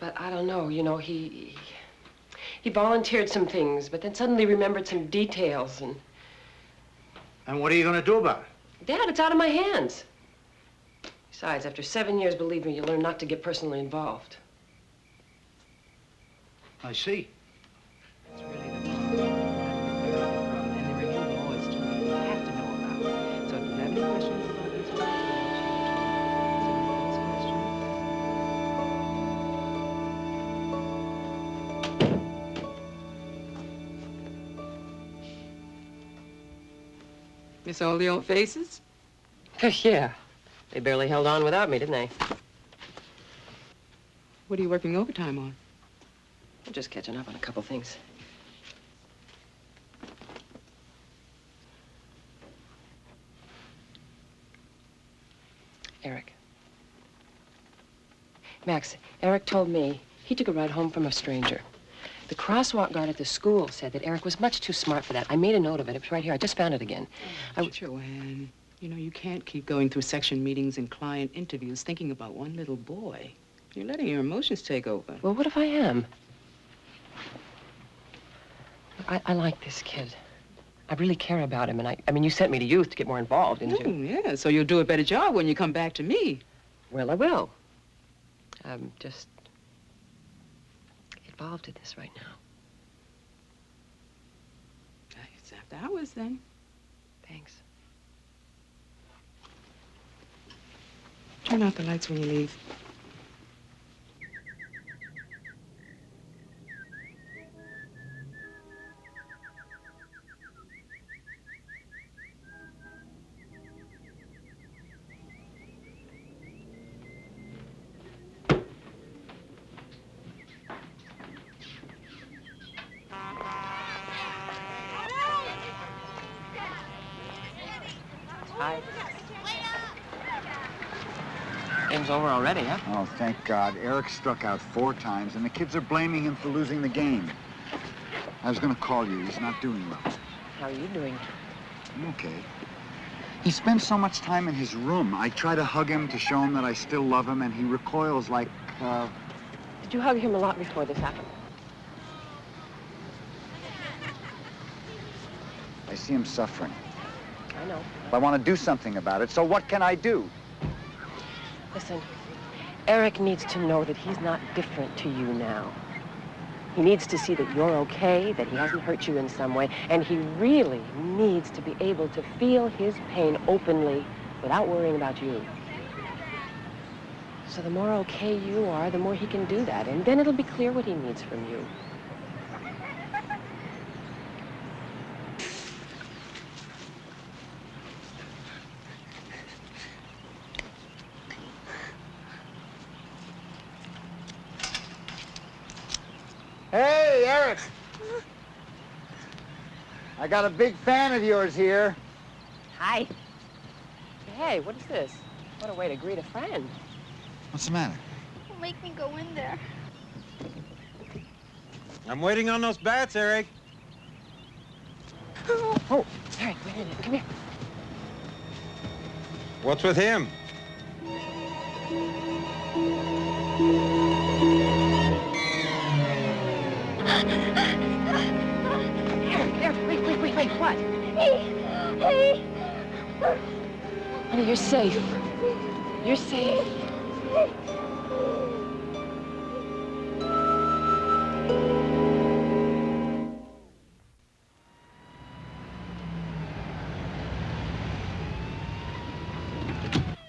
But I don't know, you know, he volunteered some things, but then suddenly remembered some details and... And what are you going to do about it? Dad, it's out of my hands. Besides, after 7 years, believe me, you learn not to get personally involved. I see. That's really the problem. And the review law is something you have to know about. So if you have any questions about these Miss all the old faces? Yeah. They barely held on without me, didn't they? What are you working overtime on? I'm just catching up on a couple things. Eric. Max, Eric told me he took a ride home from a stranger. The crosswalk guard at the school said that Eric was much too smart for that. I made a note of it. It's right here. I just found it again. Joanne, you know, you can't keep going through section meetings and client interviews thinking about one little boy. You're letting your emotions take over. Well, what if I am? I like this kid. I really care about him, and I mean, you sent me to youth to get more involved, didn't you? Yeah, so you'll do a better job when you come back to me. Well, I will. I'm just involved in this right now. It's after hours, then. Thanks. Turn out the lights when you leave. game's over already, huh? Oh, thank God. Eric struck out 4 times, and the kids are blaming him for losing the game. I was going to call you. He's not doing well. How are you doing? I'm okay. He spends so much time in his room. I try to hug him to show him that I still love him, and he recoils like, Did you hug him a lot before this happened? I see him suffering. I know. I want to do something about it, so what can I do? Listen, Eric needs to know that he's not different to you now. He needs to see that you're okay, that he hasn't hurt you in some way, and he really needs to be able to feel his pain openly without worrying about you. So the more okay you are, the more he can do that, and then it'll be clear what he needs from you. Hey, Eric! I got a big fan of yours here. Hi. Hey, what is this? What a way to greet a friend. What's the matter? Don't make me go in there. I'm waiting on those bats, Eric. Oh, Eric, wait a minute. Come here. What's with him? Eric, wait, what? Hey! Honey, you're safe. You're safe.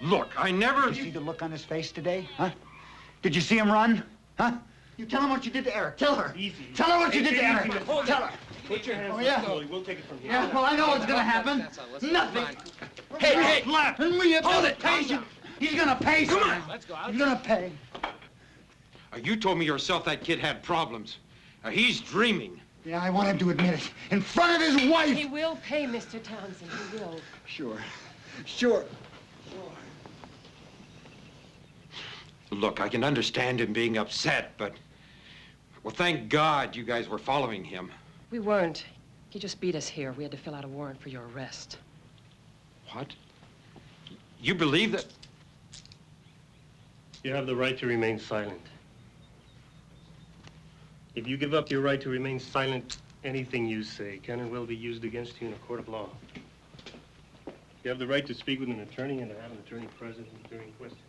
Look, I never... Did you see the look on his face today, huh? Did you see him run, huh? You tell him what you did to Eric. Tell her. Easy. Tell her what you did to Eric. Tell her. Put your hands Oh, up yeah. slowly. We'll take it from here. Yeah, well, I know what's gonna happen. Nothing. Hey, hold it. He's gonna pay. Come on. Let's go. He's gonna pay. You told me yourself that kid had problems. He's dreaming. Yeah, I want him to admit it. In front of his wife. He will pay, Mr. Townsen. He will. Sure. Look, I can understand him being upset, but... Well, thank God you guys were following him. We weren't. He just beat us here. We had to fill out a warrant for your arrest. What? You believe that? You have the right to remain silent. If you give up your right to remain silent, anything you say can and will be used against you in a court of law. You have the right to speak with an attorney and to have an attorney present during questioning.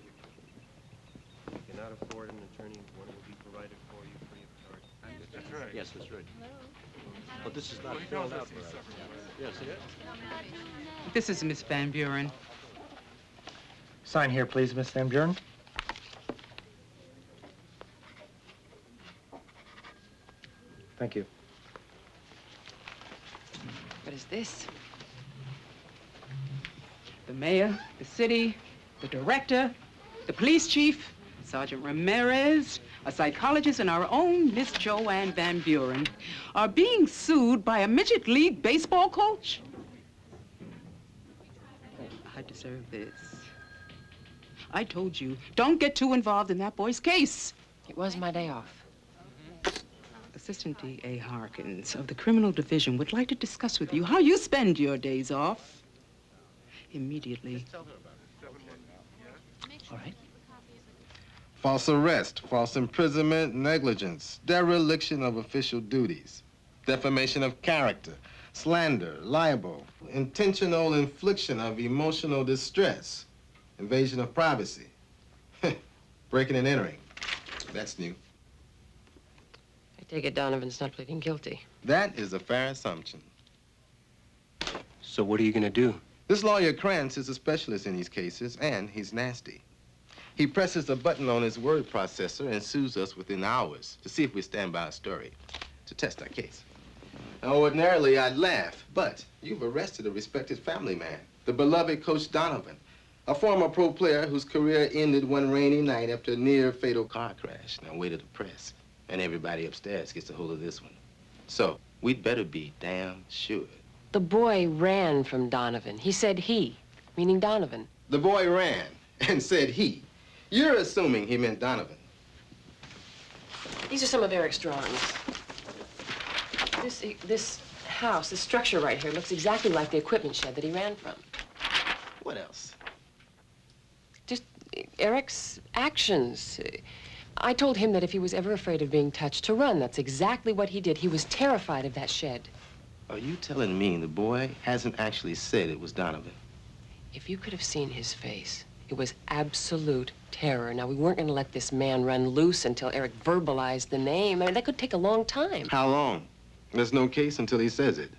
If you cannot afford an attorney, one will be provided for you free of charge. That's right. Yes, that's right. But this is not filled out for us. Yes, it is. This is Miss Van Buren. Sign here, please, Miss Van Buren. Thank you. What is this? The mayor, the city, the director, the police chief, Sergeant Ramirez, a psychologist, and our own Miss Joanne Van Buren are being sued by a midget league baseball coach? I deserve this. I told you, don't get too involved in that boy's case. It was my day off. Assistant D.A. Harkins of the Criminal Division would like to discuss with you how you spend your days off. Immediately. All right. False arrest, false imprisonment, negligence, dereliction of official duties, defamation of character, slander, libel, intentional infliction of emotional distress, invasion of privacy, breaking and entering. That's new. I take it Donovan's not pleading guilty. That is a fair assumption. So what are you gonna do? This lawyer Krantz is a specialist in these cases, and he's nasty. He presses a button on his word processor and sues us within hours to see if we stand by our story, to test our case. Now, ordinarily, I'd laugh, but you've arrested a respected family man, the beloved Coach Donovan, a former pro player whose career ended one rainy night after a near-fatal car crash. Now, wait till the press, and everybody upstairs gets a hold of this one. So, we'd better be damn sure. The boy ran from Donovan. He said he, meaning Donovan. The boy ran and said he. You're assuming he meant Donovan. These are some of Eric's drawings. This house, this structure right here, looks exactly like the equipment shed that he ran from. What else? Just Eric's actions. I told him that if he was ever afraid of being touched, to run. That's exactly what he did. He was terrified of that shed. Are you telling me the boy hasn't actually said it was Donovan? If you could have seen his face, it was absolute terror. Now, we weren't going to let this man run loose until Eric verbalized the name. I mean, that could take a long time. How long? There's no case until he says it.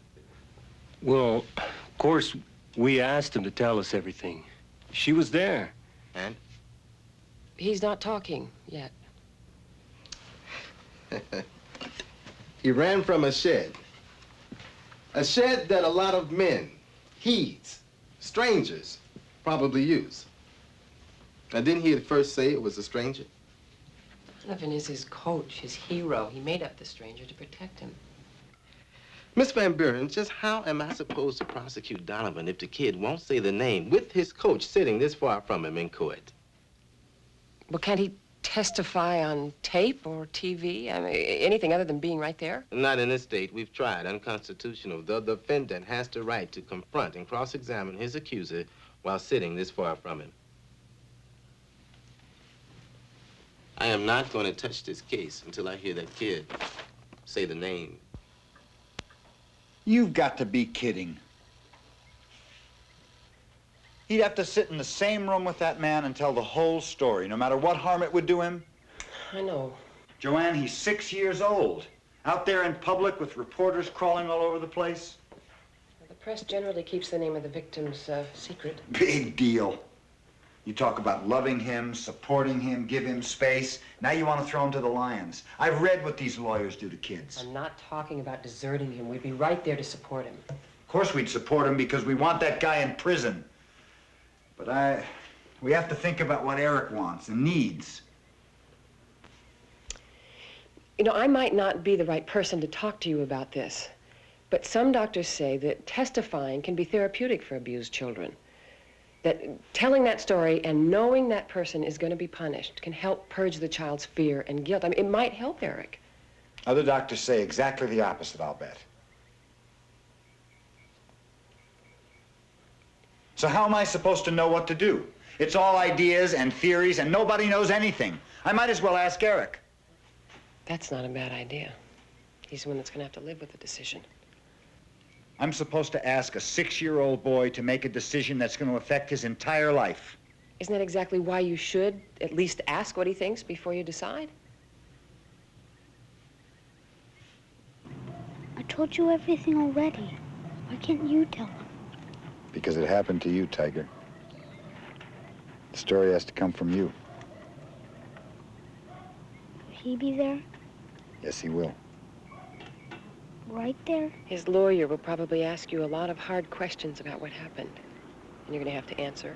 Well, of course, we asked him to tell us everything. She was there. And? He's not talking yet. He ran from a shed. A shed that a lot of men, he's, strangers, probably use. Now, didn't he at first say it was a stranger? Donovan is his coach, his hero. He made up the stranger to protect him. Miss Van Buren, just how am I supposed to prosecute Donovan if the kid won't say the name with his coach sitting this far from him in court? Well, can't he testify on tape or TV? I mean, anything other than being right there? Not in this state. We've tried. Unconstitutional. The defendant has the right to confront and cross-examine his accuser while sitting this far from him. I am not going to touch this case until I hear that kid say the name. You've got to be kidding. He'd have to sit in the same room with that man and tell the whole story, no matter what harm it would do him. I know. Joanne, he's 6 years old. Out there in public with reporters crawling all over the place. The press generally keeps the name of the victims secret. Big deal. You talk about loving him, supporting him, give him space. Now you want to throw him to the lions. I've read what these lawyers do to kids. I'm not talking about deserting him. We'd be right there to support him. Of course we'd support him because we want that guy in prison. But we have to think about what Eric wants and needs. You know, I might not be the right person to talk to you about this, but some doctors say that testifying can be therapeutic for abused children. That telling that story and knowing that person is going to be punished can help purge the child's fear and guilt. I mean, it might help Eric. Other doctors say exactly the opposite, I'll bet. So how am I supposed to know what to do? It's all ideas and theories, and nobody knows anything. I might as well ask Eric. That's not a bad idea. He's the one that's going to have to live with the decision. I'm supposed to ask a 6-year-old boy to make a decision that's going to affect his entire life. Isn't that exactly why you should at least ask what he thinks before you decide? I told you everything already. Why can't you tell him? Because it happened to you, Tiger. The story has to come from you. Will he be there? Yes, he will. Right there? His lawyer will probably ask you a lot of hard questions about what happened. And you're going to have to answer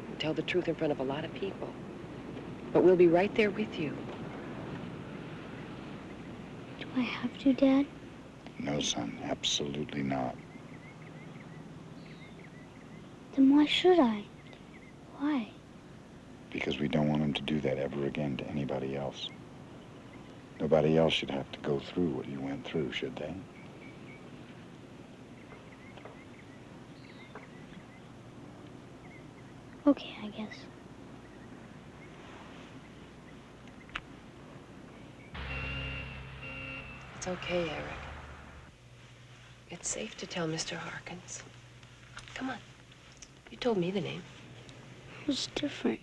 and tell the truth in front of a lot of people. But we'll be right there with you. Do I have to, Dad? No, son, absolutely not. Then why should I? Why? Because we don't want him to do that ever again to anybody else. Nobody else should have to go through what he went through, should they? Okay, I guess. It's okay, Eric. It's safe to tell Mr. Harkins. Come on. You told me the name. It was different.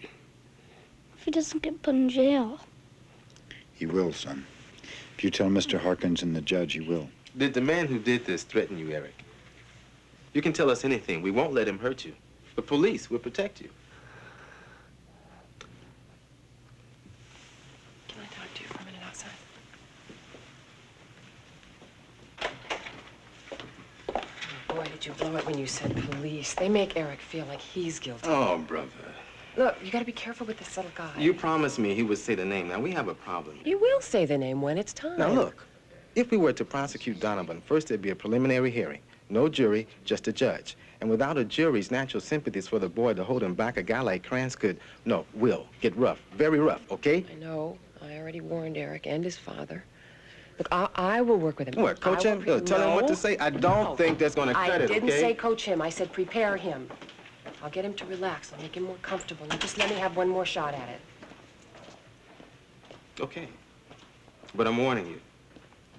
If he doesn't get put in jail. He will, son. If you tell Mr. Harkins and the judge, he will. Did the man who did this threaten you, Eric? You can tell us anything. We won't let him hurt you. The police will protect you. Can I talk to you for a minute outside? Oh, boy, did you blow it when you said police. They make Eric feel like he's guilty. Oh, brother. Look, you got to be careful with this little guy. You promised me he would say the name. Now, we have a problem. You will say the name when it's time. Now, look. If we were to prosecute Donovan, first there'd be a preliminary hearing. No jury, just a judge. And without a jury's natural sympathies for the boy to hold him back, a guy like Krantz will get rough, very rough, okay? I know. I already warned Eric and his father. Look, I will work with him. What, coach him? Tell him what to say? I don't think that's going to cut it, okay? I didn't say coach him. I said prepare him. I'll get him to relax. I'll make him more comfortable. And just let me have one more shot at it. Okay. But I'm warning you.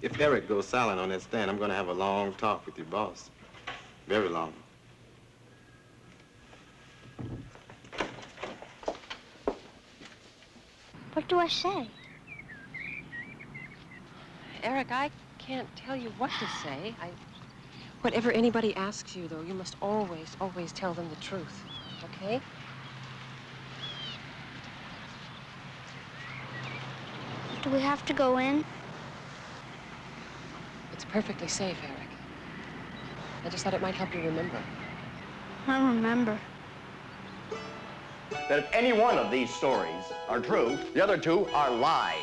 If Eric goes silent on that stand, I'm going to have a long talk with your boss. Very long. What do I say? Eric, I can't tell you what to say. Whatever anybody asks you, though, you must always, always tell them the truth, okay? Do we have to go in? It's perfectly safe, Eric. I just thought it might help you remember. I remember. That if any one of these stories are true, the other two are lies.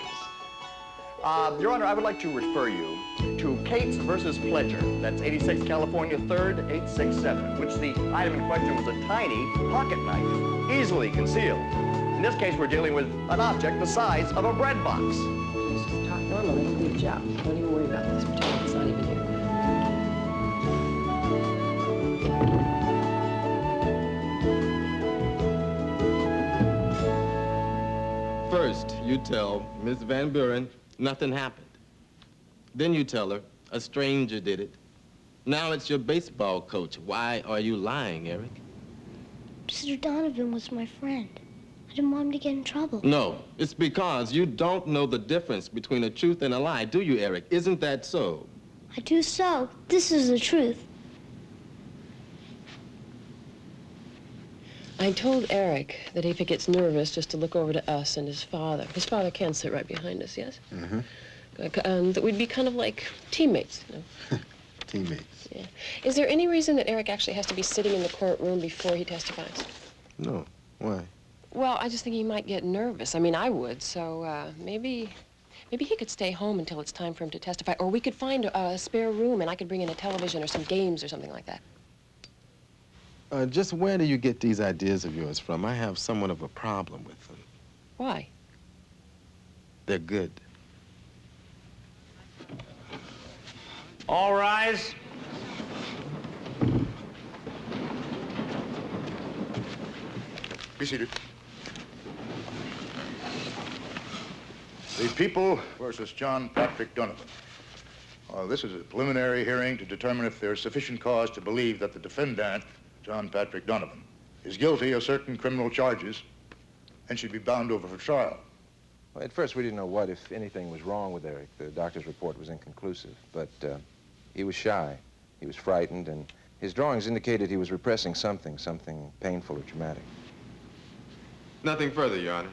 Your Honor, I would like to refer you to Cates versus Pledger. That's 86 California 3rd, 867, which the item in question was a tiny pocket knife, easily concealed. In this case, we're dealing with an object the size of a bread box. This is talk normally. He'll be a job. Don't even worry about this. Pretend he's not even here. First, you tell Miss Van Buren nothing happened. Then you tell her a stranger did it. Now it's your baseball coach. Why are you lying, Eric? Mr. Donovan was my friend. I didn't want him to get in trouble. No, it's because you don't know the difference between a truth and a lie, do you, Eric? Isn't that so? I do so. This is the truth. I told Eric that if he gets nervous, just to look over to us and his father. His father can sit right behind us, yes? Mm-hmm. And that we'd be kind of like teammates, you know? Teammates. Yeah. Is there any reason that Eric actually has to be sitting in the courtroom before he testifies? No. Why? Well, I just think he might get nervous. I mean, I would, so maybe he could stay home until it's time for him to testify, or we could find a spare room and I could bring in a television or some games or something like that. Just where do you get these ideas of yours from? I have somewhat of a problem with them. Why? They're good. All rise. Be seated. The People versus John Patrick Donovan. This is a preliminary hearing to determine if there is sufficient cause to believe that the defendant, John Patrick Donovan, is guilty of certain criminal charges and should be bound over for trial. Well, at first, we didn't know what, if anything, was wrong with Eric. The doctor's report was inconclusive, but he was shy. He was frightened, and his drawings indicated he was repressing something painful or traumatic. Nothing further, Your Honor.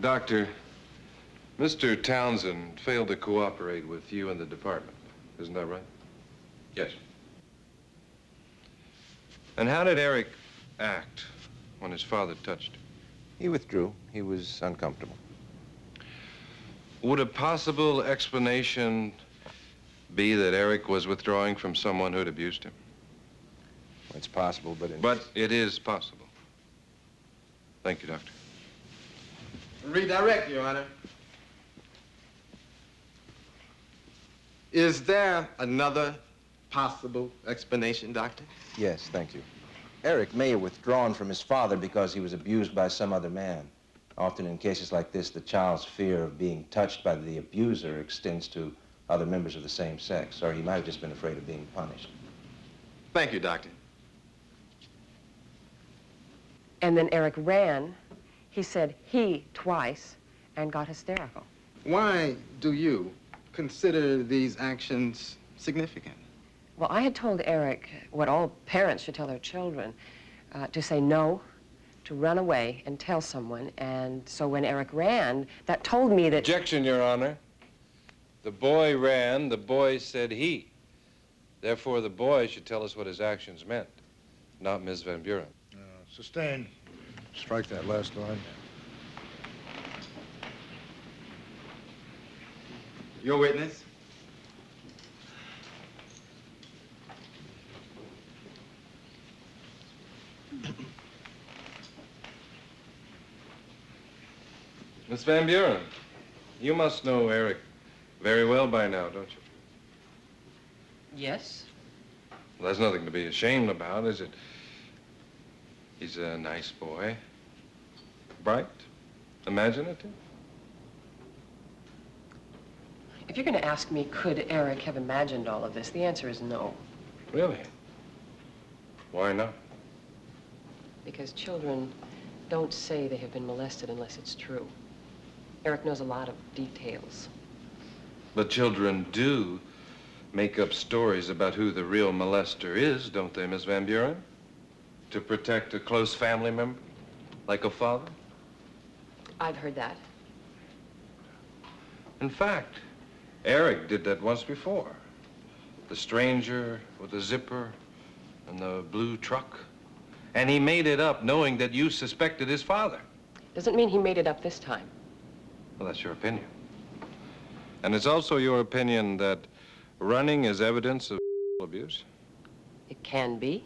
Doctor, Mr. Townsen failed to cooperate with you and the department. Isn't that right? Yes. And how did Eric act when his father touched him? He withdrew. He was uncomfortable. Would a possible explanation be that Eric was withdrawing from someone who'd abused him? It's possible, but... But it is possible. Thank you, Doctor. Redirect, Your Honor. Is there another possible explanation, Doctor? Yes, thank you. Eric may have withdrawn from his father because he was abused by some other man. Often in cases like this, the child's fear of being touched by the abuser extends to other members of the same sex, or he might have just been afraid of being punished. Thank you, Doctor. And then Eric ran. He said he twice and got hysterical. Why do you consider these actions significant? Well, I had told Eric what all parents should tell their children, to say no, to run away and tell someone. And so when Eric ran, that told me that... Objection, Your Honor. The boy ran, the boy said he. Therefore, the boy should tell us what his actions meant, not Ms. Van Buren. Sustained. Strike that last line. Your witness. Miss Van Buren, you must know Eric very well by now, don't you? Yes? Well, there's nothing to be ashamed about, is it? He's a nice boy. Bright. Imaginative. If you're going to ask me, could Eric have imagined all of this, the answer is no. Really? Why not? Because children don't say they have been molested unless it's true. Eric knows a lot of details. But children do make up stories about who the real molester is, don't they, Miss Van Buren? To protect a close family member, like a father? I've heard that. In fact, Eric did that once before. The stranger with the zipper and the blue truck. And he made it up knowing that you suspected his father. Doesn't mean he made it up this time. Well, that's your opinion. And it's also your opinion that running is evidence of abuse? It can be.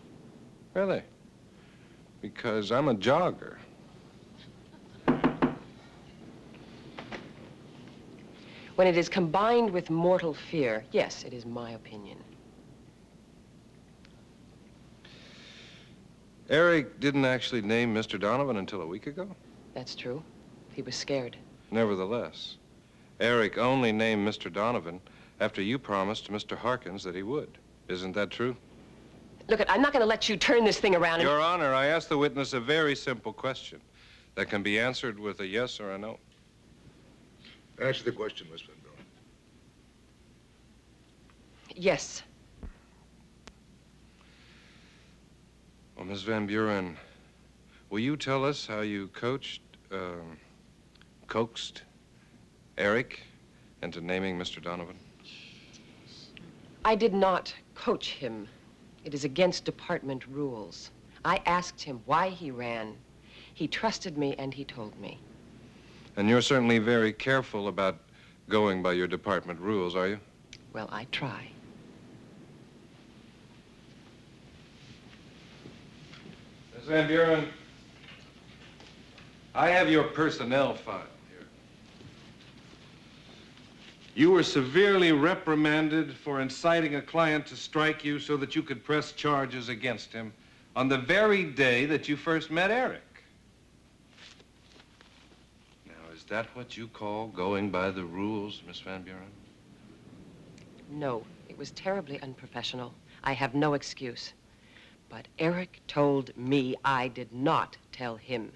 Really? Because I'm a jogger. When it is combined with mortal fear, yes, it is my opinion. Eric didn't actually name Mr. Donovan until a week ago? That's true. He was scared. Nevertheless, Eric only named Mr. Donovan after you promised Mr. Harkins that he would. Isn't that true? Look, I'm not going to let you turn this thing around. Your Honor, I asked the witness a very simple question that can be answered with a yes or a no. Answer the question, Miss Van Buren. Yes. Well, Miss Van Buren, will you tell us how you coaxed Eric into naming Mr. Donovan? I did not coach him. It is against department rules. I asked him why he ran. He trusted me and he told me. And you're certainly very careful about going by your department rules, are you? Well, I try. Miss Van Buren, I have your personnel file here. You were severely reprimanded for inciting a client to strike you so that you could press charges against him on the very day that you first met Eric. Now, is that what you call going by the rules, Miss Van Buren? No, it was terribly unprofessional. I have no excuse. But Eric told me. I did not tell him.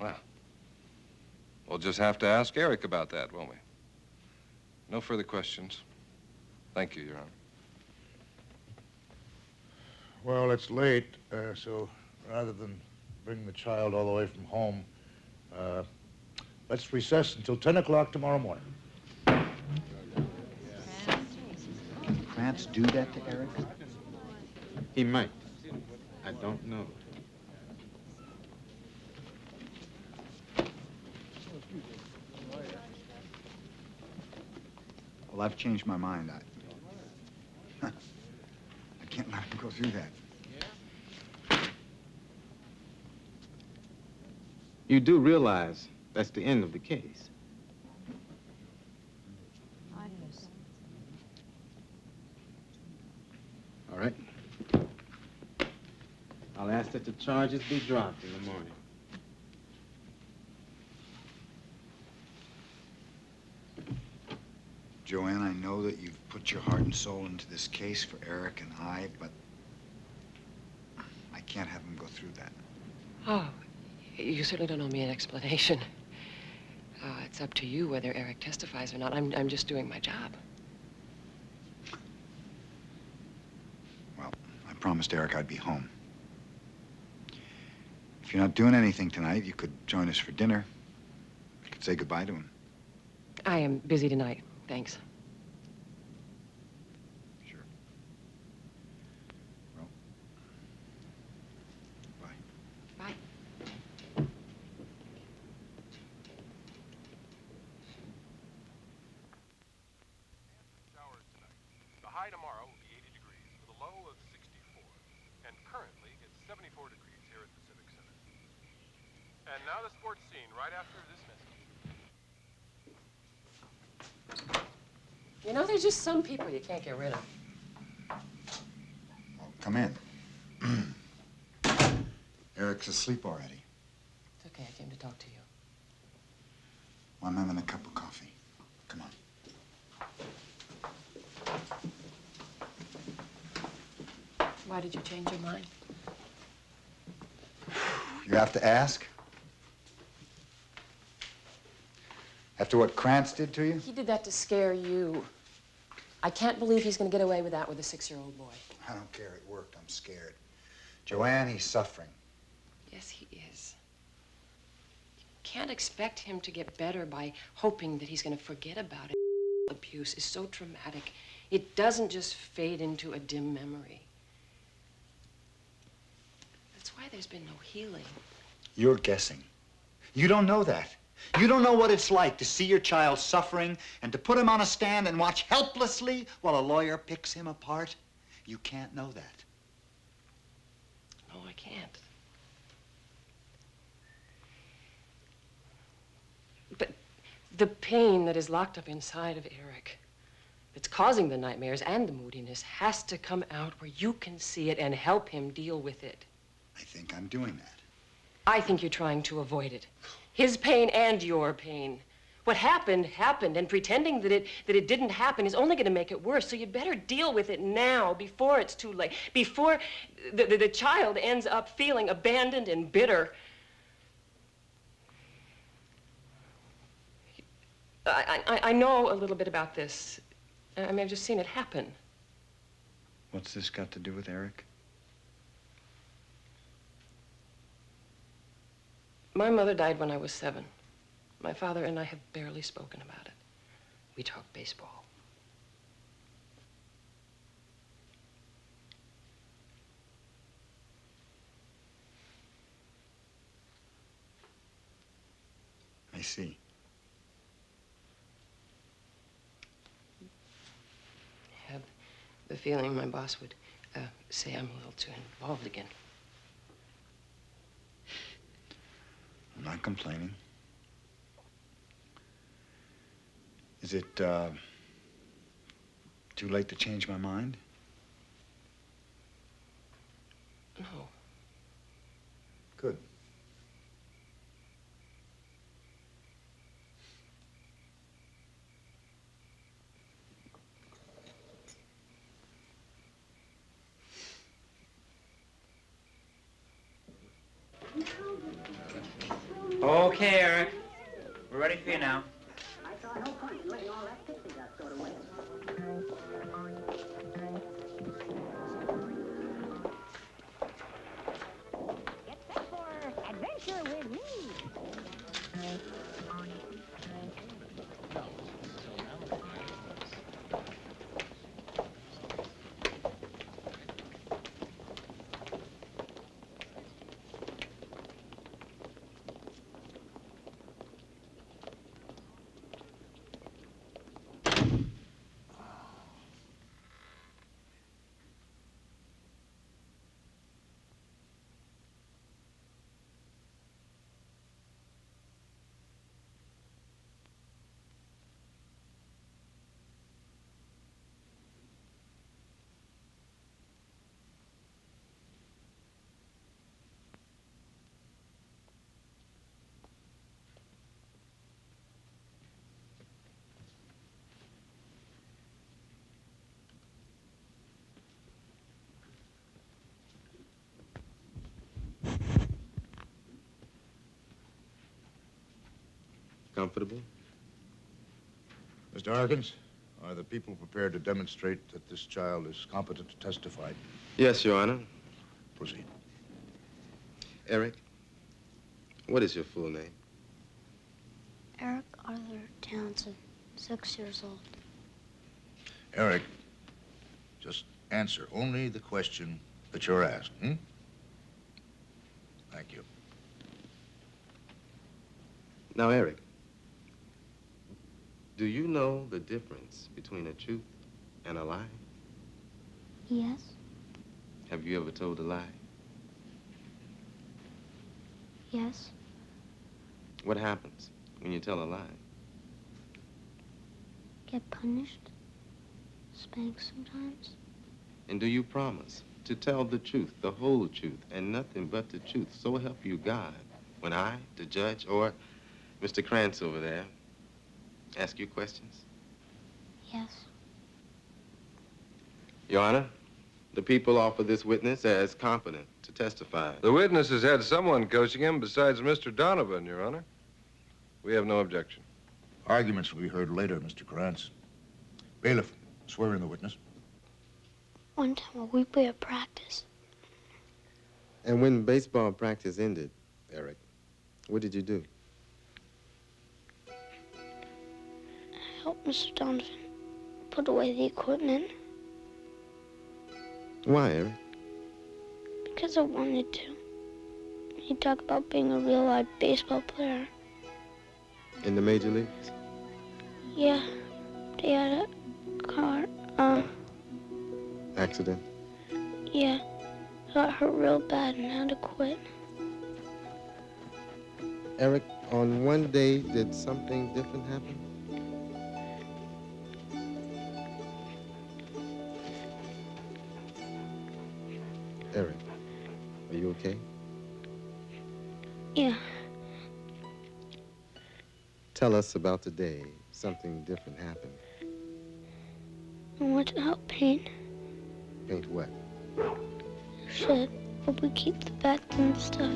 Well, we'll just have to ask Eric about that, won't we? No further questions. Thank you, Your Honor. Well, it's late, so rather than bring the child all the way from home, let's recess until 10 o'clock tomorrow morning. Did Krantz do that to Eric? He might. I don't know. Well, I've changed my mind. I can't let him go through that. You do realize that's the end of the case. All right. I'll ask that the charges be dropped in the morning. Joanne, I know that you've put your heart and soul into this case for Eric and I, but I can't have him go through that. Oh, you certainly don't owe me an explanation. It's up to you whether Eric testifies or not. I'm just doing my job. Well, I promised Eric I'd be home. If you're not doing anything tonight, you could join us for dinner. I could say goodbye to him. I am busy tonight. Thanks. Sure. Well, bye. Bye. Now the sports scene, right after this message. You know, there's just some people you can't get rid of. Well, come in. Eric's asleep already. It's okay, I came to talk to you. Well, I'm having a cup of coffee. Come on. Why did you change your mind? You have to ask? After what Krantz did to you? He did that to scare you. I can't believe he's going to get away with that with a 6-year-old boy. I don't care. It worked. I'm scared. Joanne, he's suffering. Yes, he is. You can't expect him to get better by hoping that he's going to forget about it. Abuse is so traumatic. It doesn't just fade into a dim memory. That's why there's been no healing. You're guessing. You don't know that. You don't know what it's like to see your child suffering and to put him on a stand and watch helplessly while a lawyer picks him apart. You can't know that. No, I can't. But the pain that is locked up inside of Eric, that's causing the nightmares and the moodiness, has to come out where you can see it and help him deal with it. I think I'm doing that. I think you're trying to avoid it. His pain and your pain. What happened, happened, and pretending that it didn't happen is only going to make it worse, so you better deal with it now, before it's too late, before the child ends up feeling abandoned and bitter. I know a little bit about this. I mean, I've just seen it happen. What's this got to do with Eric? My mother died when I was 7. My father and I have barely spoken about it. We talk baseball. I see. I have the feeling my boss would say I'm a little too involved again. I'm not complaining. Is it, too late to change my mind? No. Good. Okay, Eric. We're ready for you now. Get set for adventure with me. Comfortable? Mr. Harkins, are the people prepared to demonstrate that this child is competent to testify? Yes, Your Honor. Proceed. Eric, what is your full name? Eric Arthur Townsen, 6 years old. Eric, just answer only the question that you're asked, Thank you. Now, Eric, do you know the difference between a truth and a lie? Yes. Have you ever told a lie? Yes. What happens when you tell a lie? Get punished. Spanked sometimes. And do you promise to tell the truth, the whole truth, and nothing but the truth, so help you God, when I, the judge, or Mr. Krantz over there, ask you questions? Yes. Your Honor, the people offer this witness as competent to testify. The witness has had someone coaching him besides Mr. Donovan, Your Honor. We have no objection. Arguments will be heard later, Mr. Krantz. Bailiff, swear in the witness. One time a week we had practice. And when baseball practice ended, Eric, what did you do? I helped Mr. Donovan put away the equipment Why, Eric? because I wanted to. He talked about being a real live baseball player. In the major leagues? Yeah, they had a car, Accident? yeah, got hurt real bad and had to quit. Eric, on one day, did something different happen? Eric, are you okay? Yeah, Tell us about the day something different happened. I went to help paint. Paint what? Shit, but we keep the bats and stuff.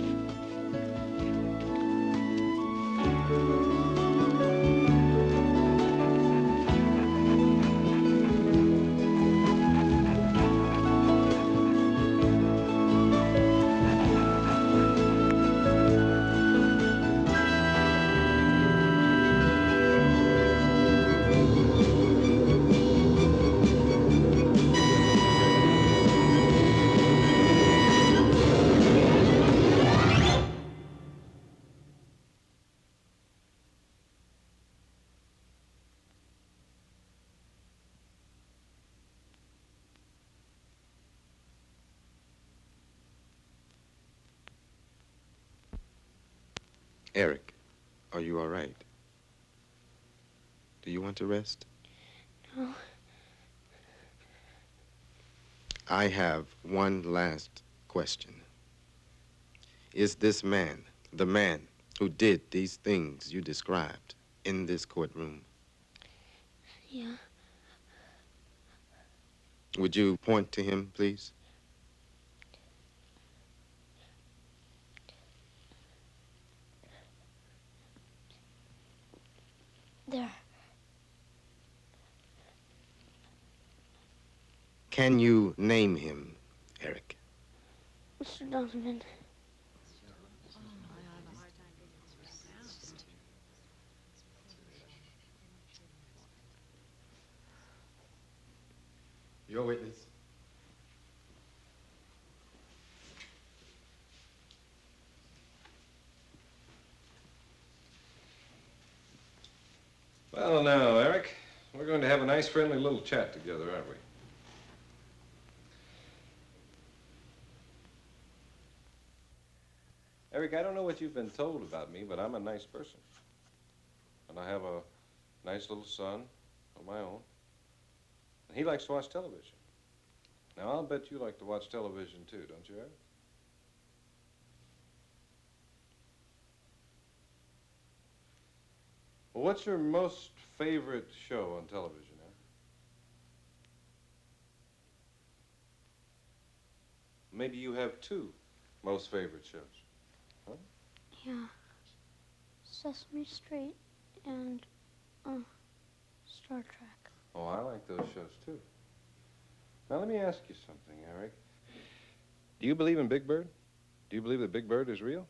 Eric, are you all right? Do you want to rest? No. I have one last question. Is this man, the man who did these things you described, in this courtroom? Yeah. Would you point to him, please? There. Can you name him, Eric? Mr. Donovan. Your witness. Well, now, Eric, we're going to have a nice, friendly little chat together, aren't we? Eric, I don't know what you've been told about me, but I'm a nice person. And I have a nice little son of my own. And he likes to watch television. Now, I'll bet you like to watch television, too, don't you, Eric? Well, what's your most favorite show on television, Eric? Maybe you have two most favorite shows. Huh? Yeah. Sesame Street and, Star Trek. Oh, I like those shows, too. Now, let me ask you something, Eric. Do you believe in Big Bird? Do you believe that Big Bird is real?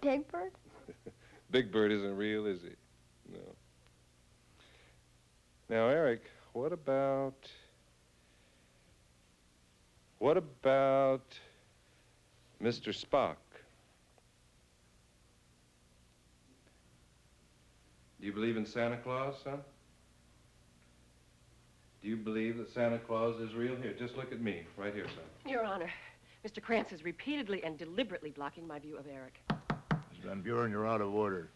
Big Bird? Big Bird isn't real, is he? No. Now, Eric, what about Mr. Spock? Do you believe in Santa Claus, son? Do you believe that Santa Claus is real? Here, just look at me, right here, son. Your Honor, Mr. Krantz is repeatedly and deliberately blocking my view of Eric. Van Buren, you're out of order.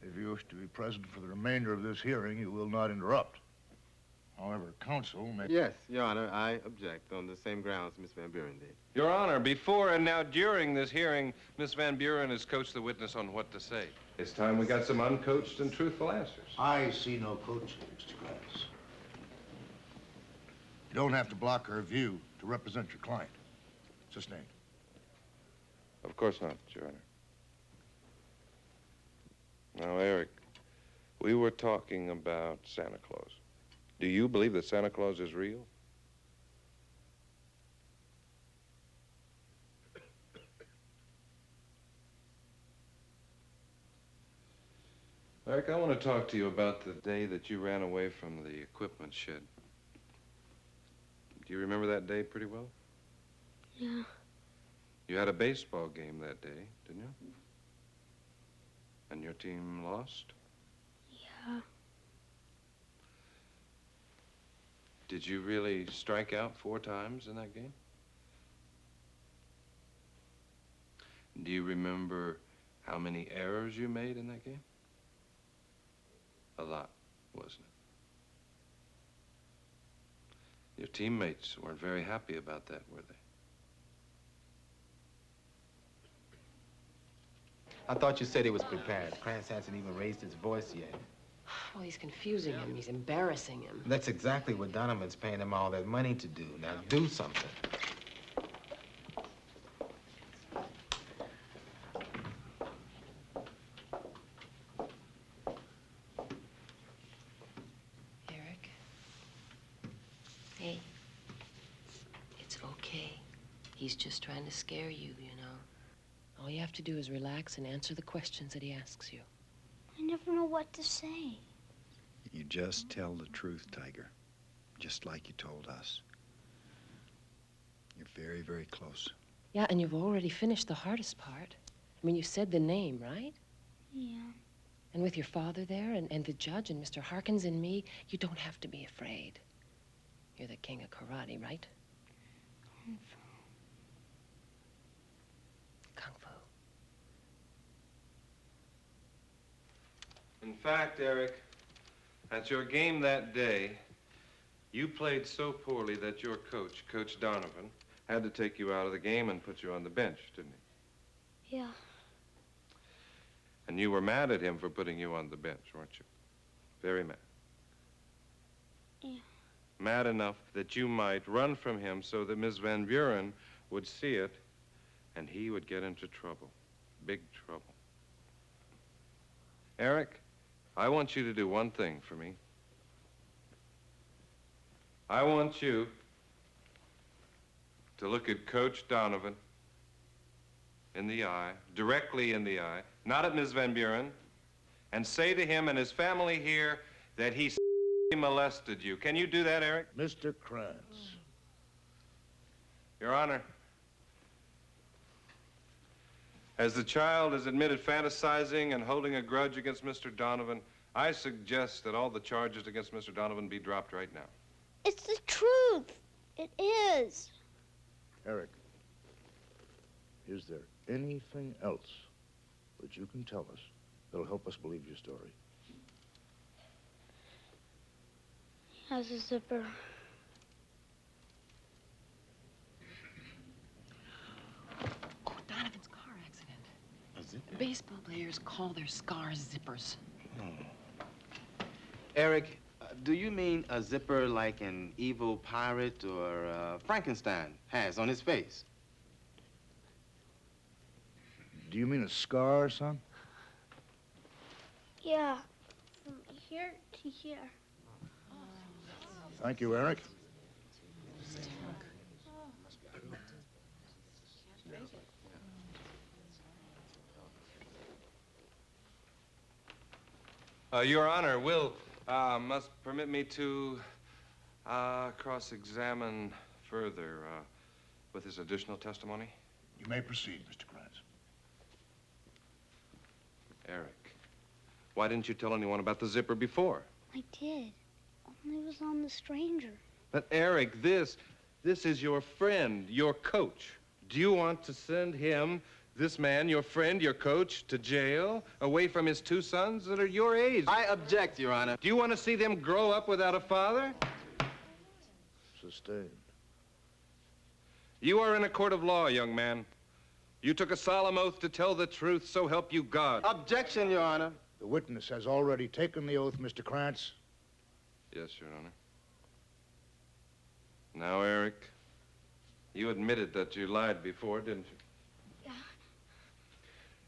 If you wish to be present for the remainder of this hearing, you will not interrupt. However, counsel may... Yes, Your Honor, I object on the same grounds Miss Van Buren did. Your Honor, before and now during this hearing, Miss Van Buren has coached the witness on what to say. It's time we got some uncoached and truthful answers. I see no coaching, Mr. Krantz. You don't have to block her view to represent your client. Sustained. Of course not, Your Honor. Now, Eric, we were talking about Santa Claus. Do you believe that Santa Claus is real? Eric, I want to talk to you about the day that you ran away from the equipment shed. Do you remember that day pretty well? Yeah. You had a baseball game that day, didn't you? And your team lost? Yeah. Did you really strike out 4 times in that game? Do you remember how many errors you made in that game? A lot, wasn't it? Your teammates weren't very happy about that, were they? I thought you said he was prepared. Krantz hasn't even raised his voice yet. Well, he's confusing him. He's embarrassing him. That's exactly what Donovan's paying him all that money to do. Now, do something. Eric? Hey. It's okay. He's just trying to scare you, you know. All you have to do is relax and answer the questions that he asks you. I never know what to say. You just tell the truth, Tiger. Just like you told us. You're very, very close. Yeah, and you've already finished the hardest part. I mean, you said the name, right? Yeah. And with your father there and the judge and Mr. Harkins and me, you don't have to be afraid. You're the king of karate, right? Kung Fu. Kung Fu. In fact, Eric, at your game that day, you played so poorly that your coach, Coach Donovan, had to take you out of the game and put you on the bench, didn't he? Yeah. And you were mad at him for putting you on the bench, weren't you? Very mad. Yeah. Mad enough that you might run from him so that Miss Van Buren would see it and he would get into trouble. Big trouble. Eric, I want you to do one thing for me. I want you to look at Coach Donovan in the eye, directly in the eye, not at Ms. Van Buren, and say to him and his family here that he molested you. Can you do that, Eric? Mr. Krantz. Your Honor, as the child is admitted fantasizing and holding a grudge against Mr. Donovan, I suggest that all the charges against Mr. Donovan be dropped right now. It's the truth. It is. Eric, is there anything else that you can tell us that'll help us believe your story? He has a zipper. Oh, Donovan's car accident. A zipper? Baseball players call their scars zippers. Eric, do you mean a zipper like an evil pirate or Frankenstein has on his face? Do you mean a scar, son? Yeah. From here to here. Thank you, Eric. Your Honor, will must permit me to cross-examine further with his additional testimony. You may proceed, Mr. Krantz. Eric, why didn't you tell anyone about the zipper before? I did. Only it was on the stranger. But Eric, this is your friend, your coach. Do you want to send him This man, your friend, your coach, to jail, away from his two sons that are your age. I object, Your Honor. Do you want to see them grow up without a father? Sustained. You are in a court of law, young man. You took a solemn oath to tell the truth, so help you God. Objection, Your Honor. The witness has already taken the oath, Mr. Krantz. Yes, Your Honor. Now, Eric, you admitted that you lied before, didn't you? Yeah.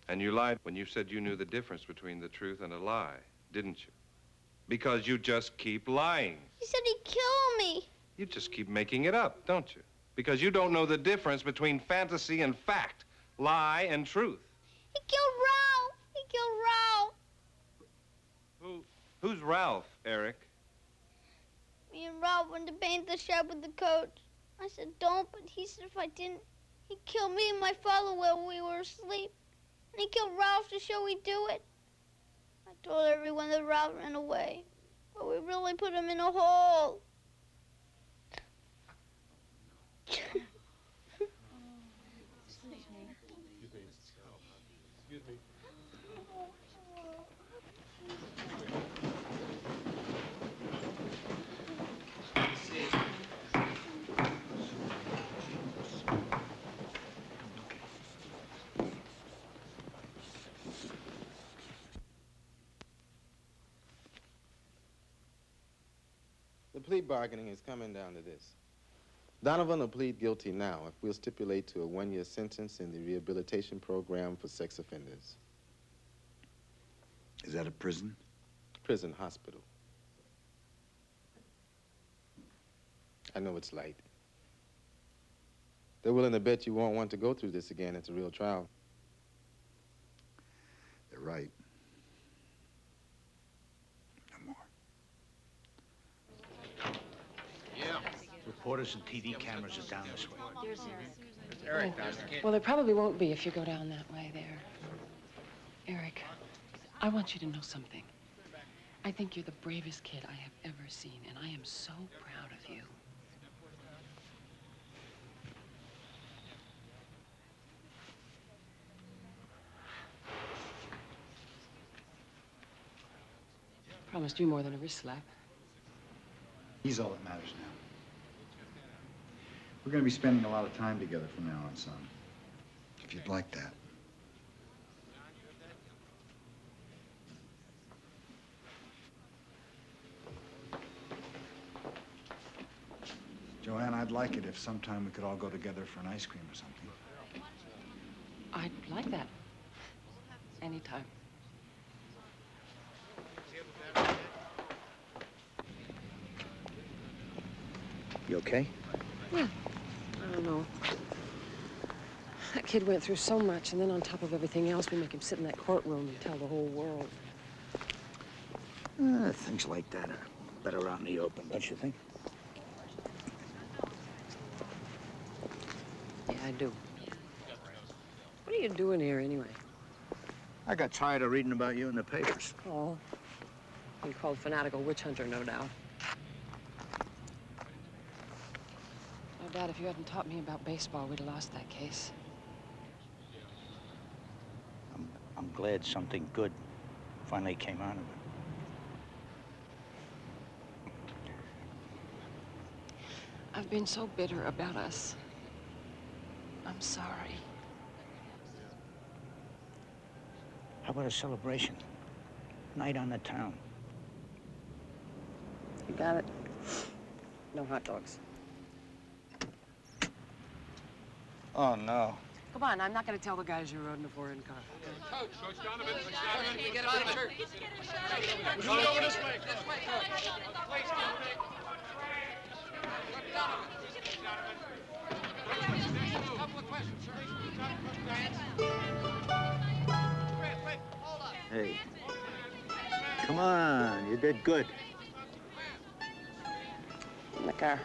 And you lied when you said you knew the difference between the truth and a lie, didn't you? Because you just keep lying. He said he'd kill me. You just keep making it up, don't you? Because you don't know the difference between fantasy and fact, lie and truth. He killed Ralph. He killed Ralph. Who's Ralph, Eric? Me and Ralph went to paint the shed with the coach. I said don't, but he said if I didn't, he'd kill me and my father while we were asleep. And he killed Ralph to show he'd do it. I told everyone that Ralph ran away, but we really put him in a hole. Excuse me. The plea bargaining is coming down to this. Donovan will plead guilty now if we'll stipulate to a 1-year sentence in the rehabilitation program for sex offenders. Is that a prison? Prison hospital. I know it's light. They're willing to bet you won't want to go through this again. It's a real trial. They're right. Reporters and TV cameras are down this way. Eric, well, there probably won't be if you go down that way there. Eric, I want you to know something. I think you're the bravest kid I have ever seen, and I am so proud of you. Promised you more than a wrist slap. He's all that matters now. We're going to be spending a lot of time together from now on, son. If you'd like that. Joanne, I'd like it if sometime we could all go together for an ice cream or something. I'd like that. Anytime. You okay? Yeah. I don't know. That kid went through so much, and then on top of everything else, we make him sit in that courtroom and tell the whole world. Things like that are better out in the open, don't you think? Yeah, I do. What are you doing here, anyway? I got tired of reading about you in the papers. Oh. You called fanatical witch hunter, no doubt. No doubt if you hadn't taught me about baseball, we'd have lost that case. I'm glad something good finally came out of it. I've been so bitter about us. I'm sorry. How about a celebration? Night on the town. You got it. No hot dogs. Oh, no. Come on, I'm not going to tell the guys you rode in a foreign car. Coach Donovan, Coach Donovan. Get out of here. Move over this way. Hey. Come on, you did good. In the car.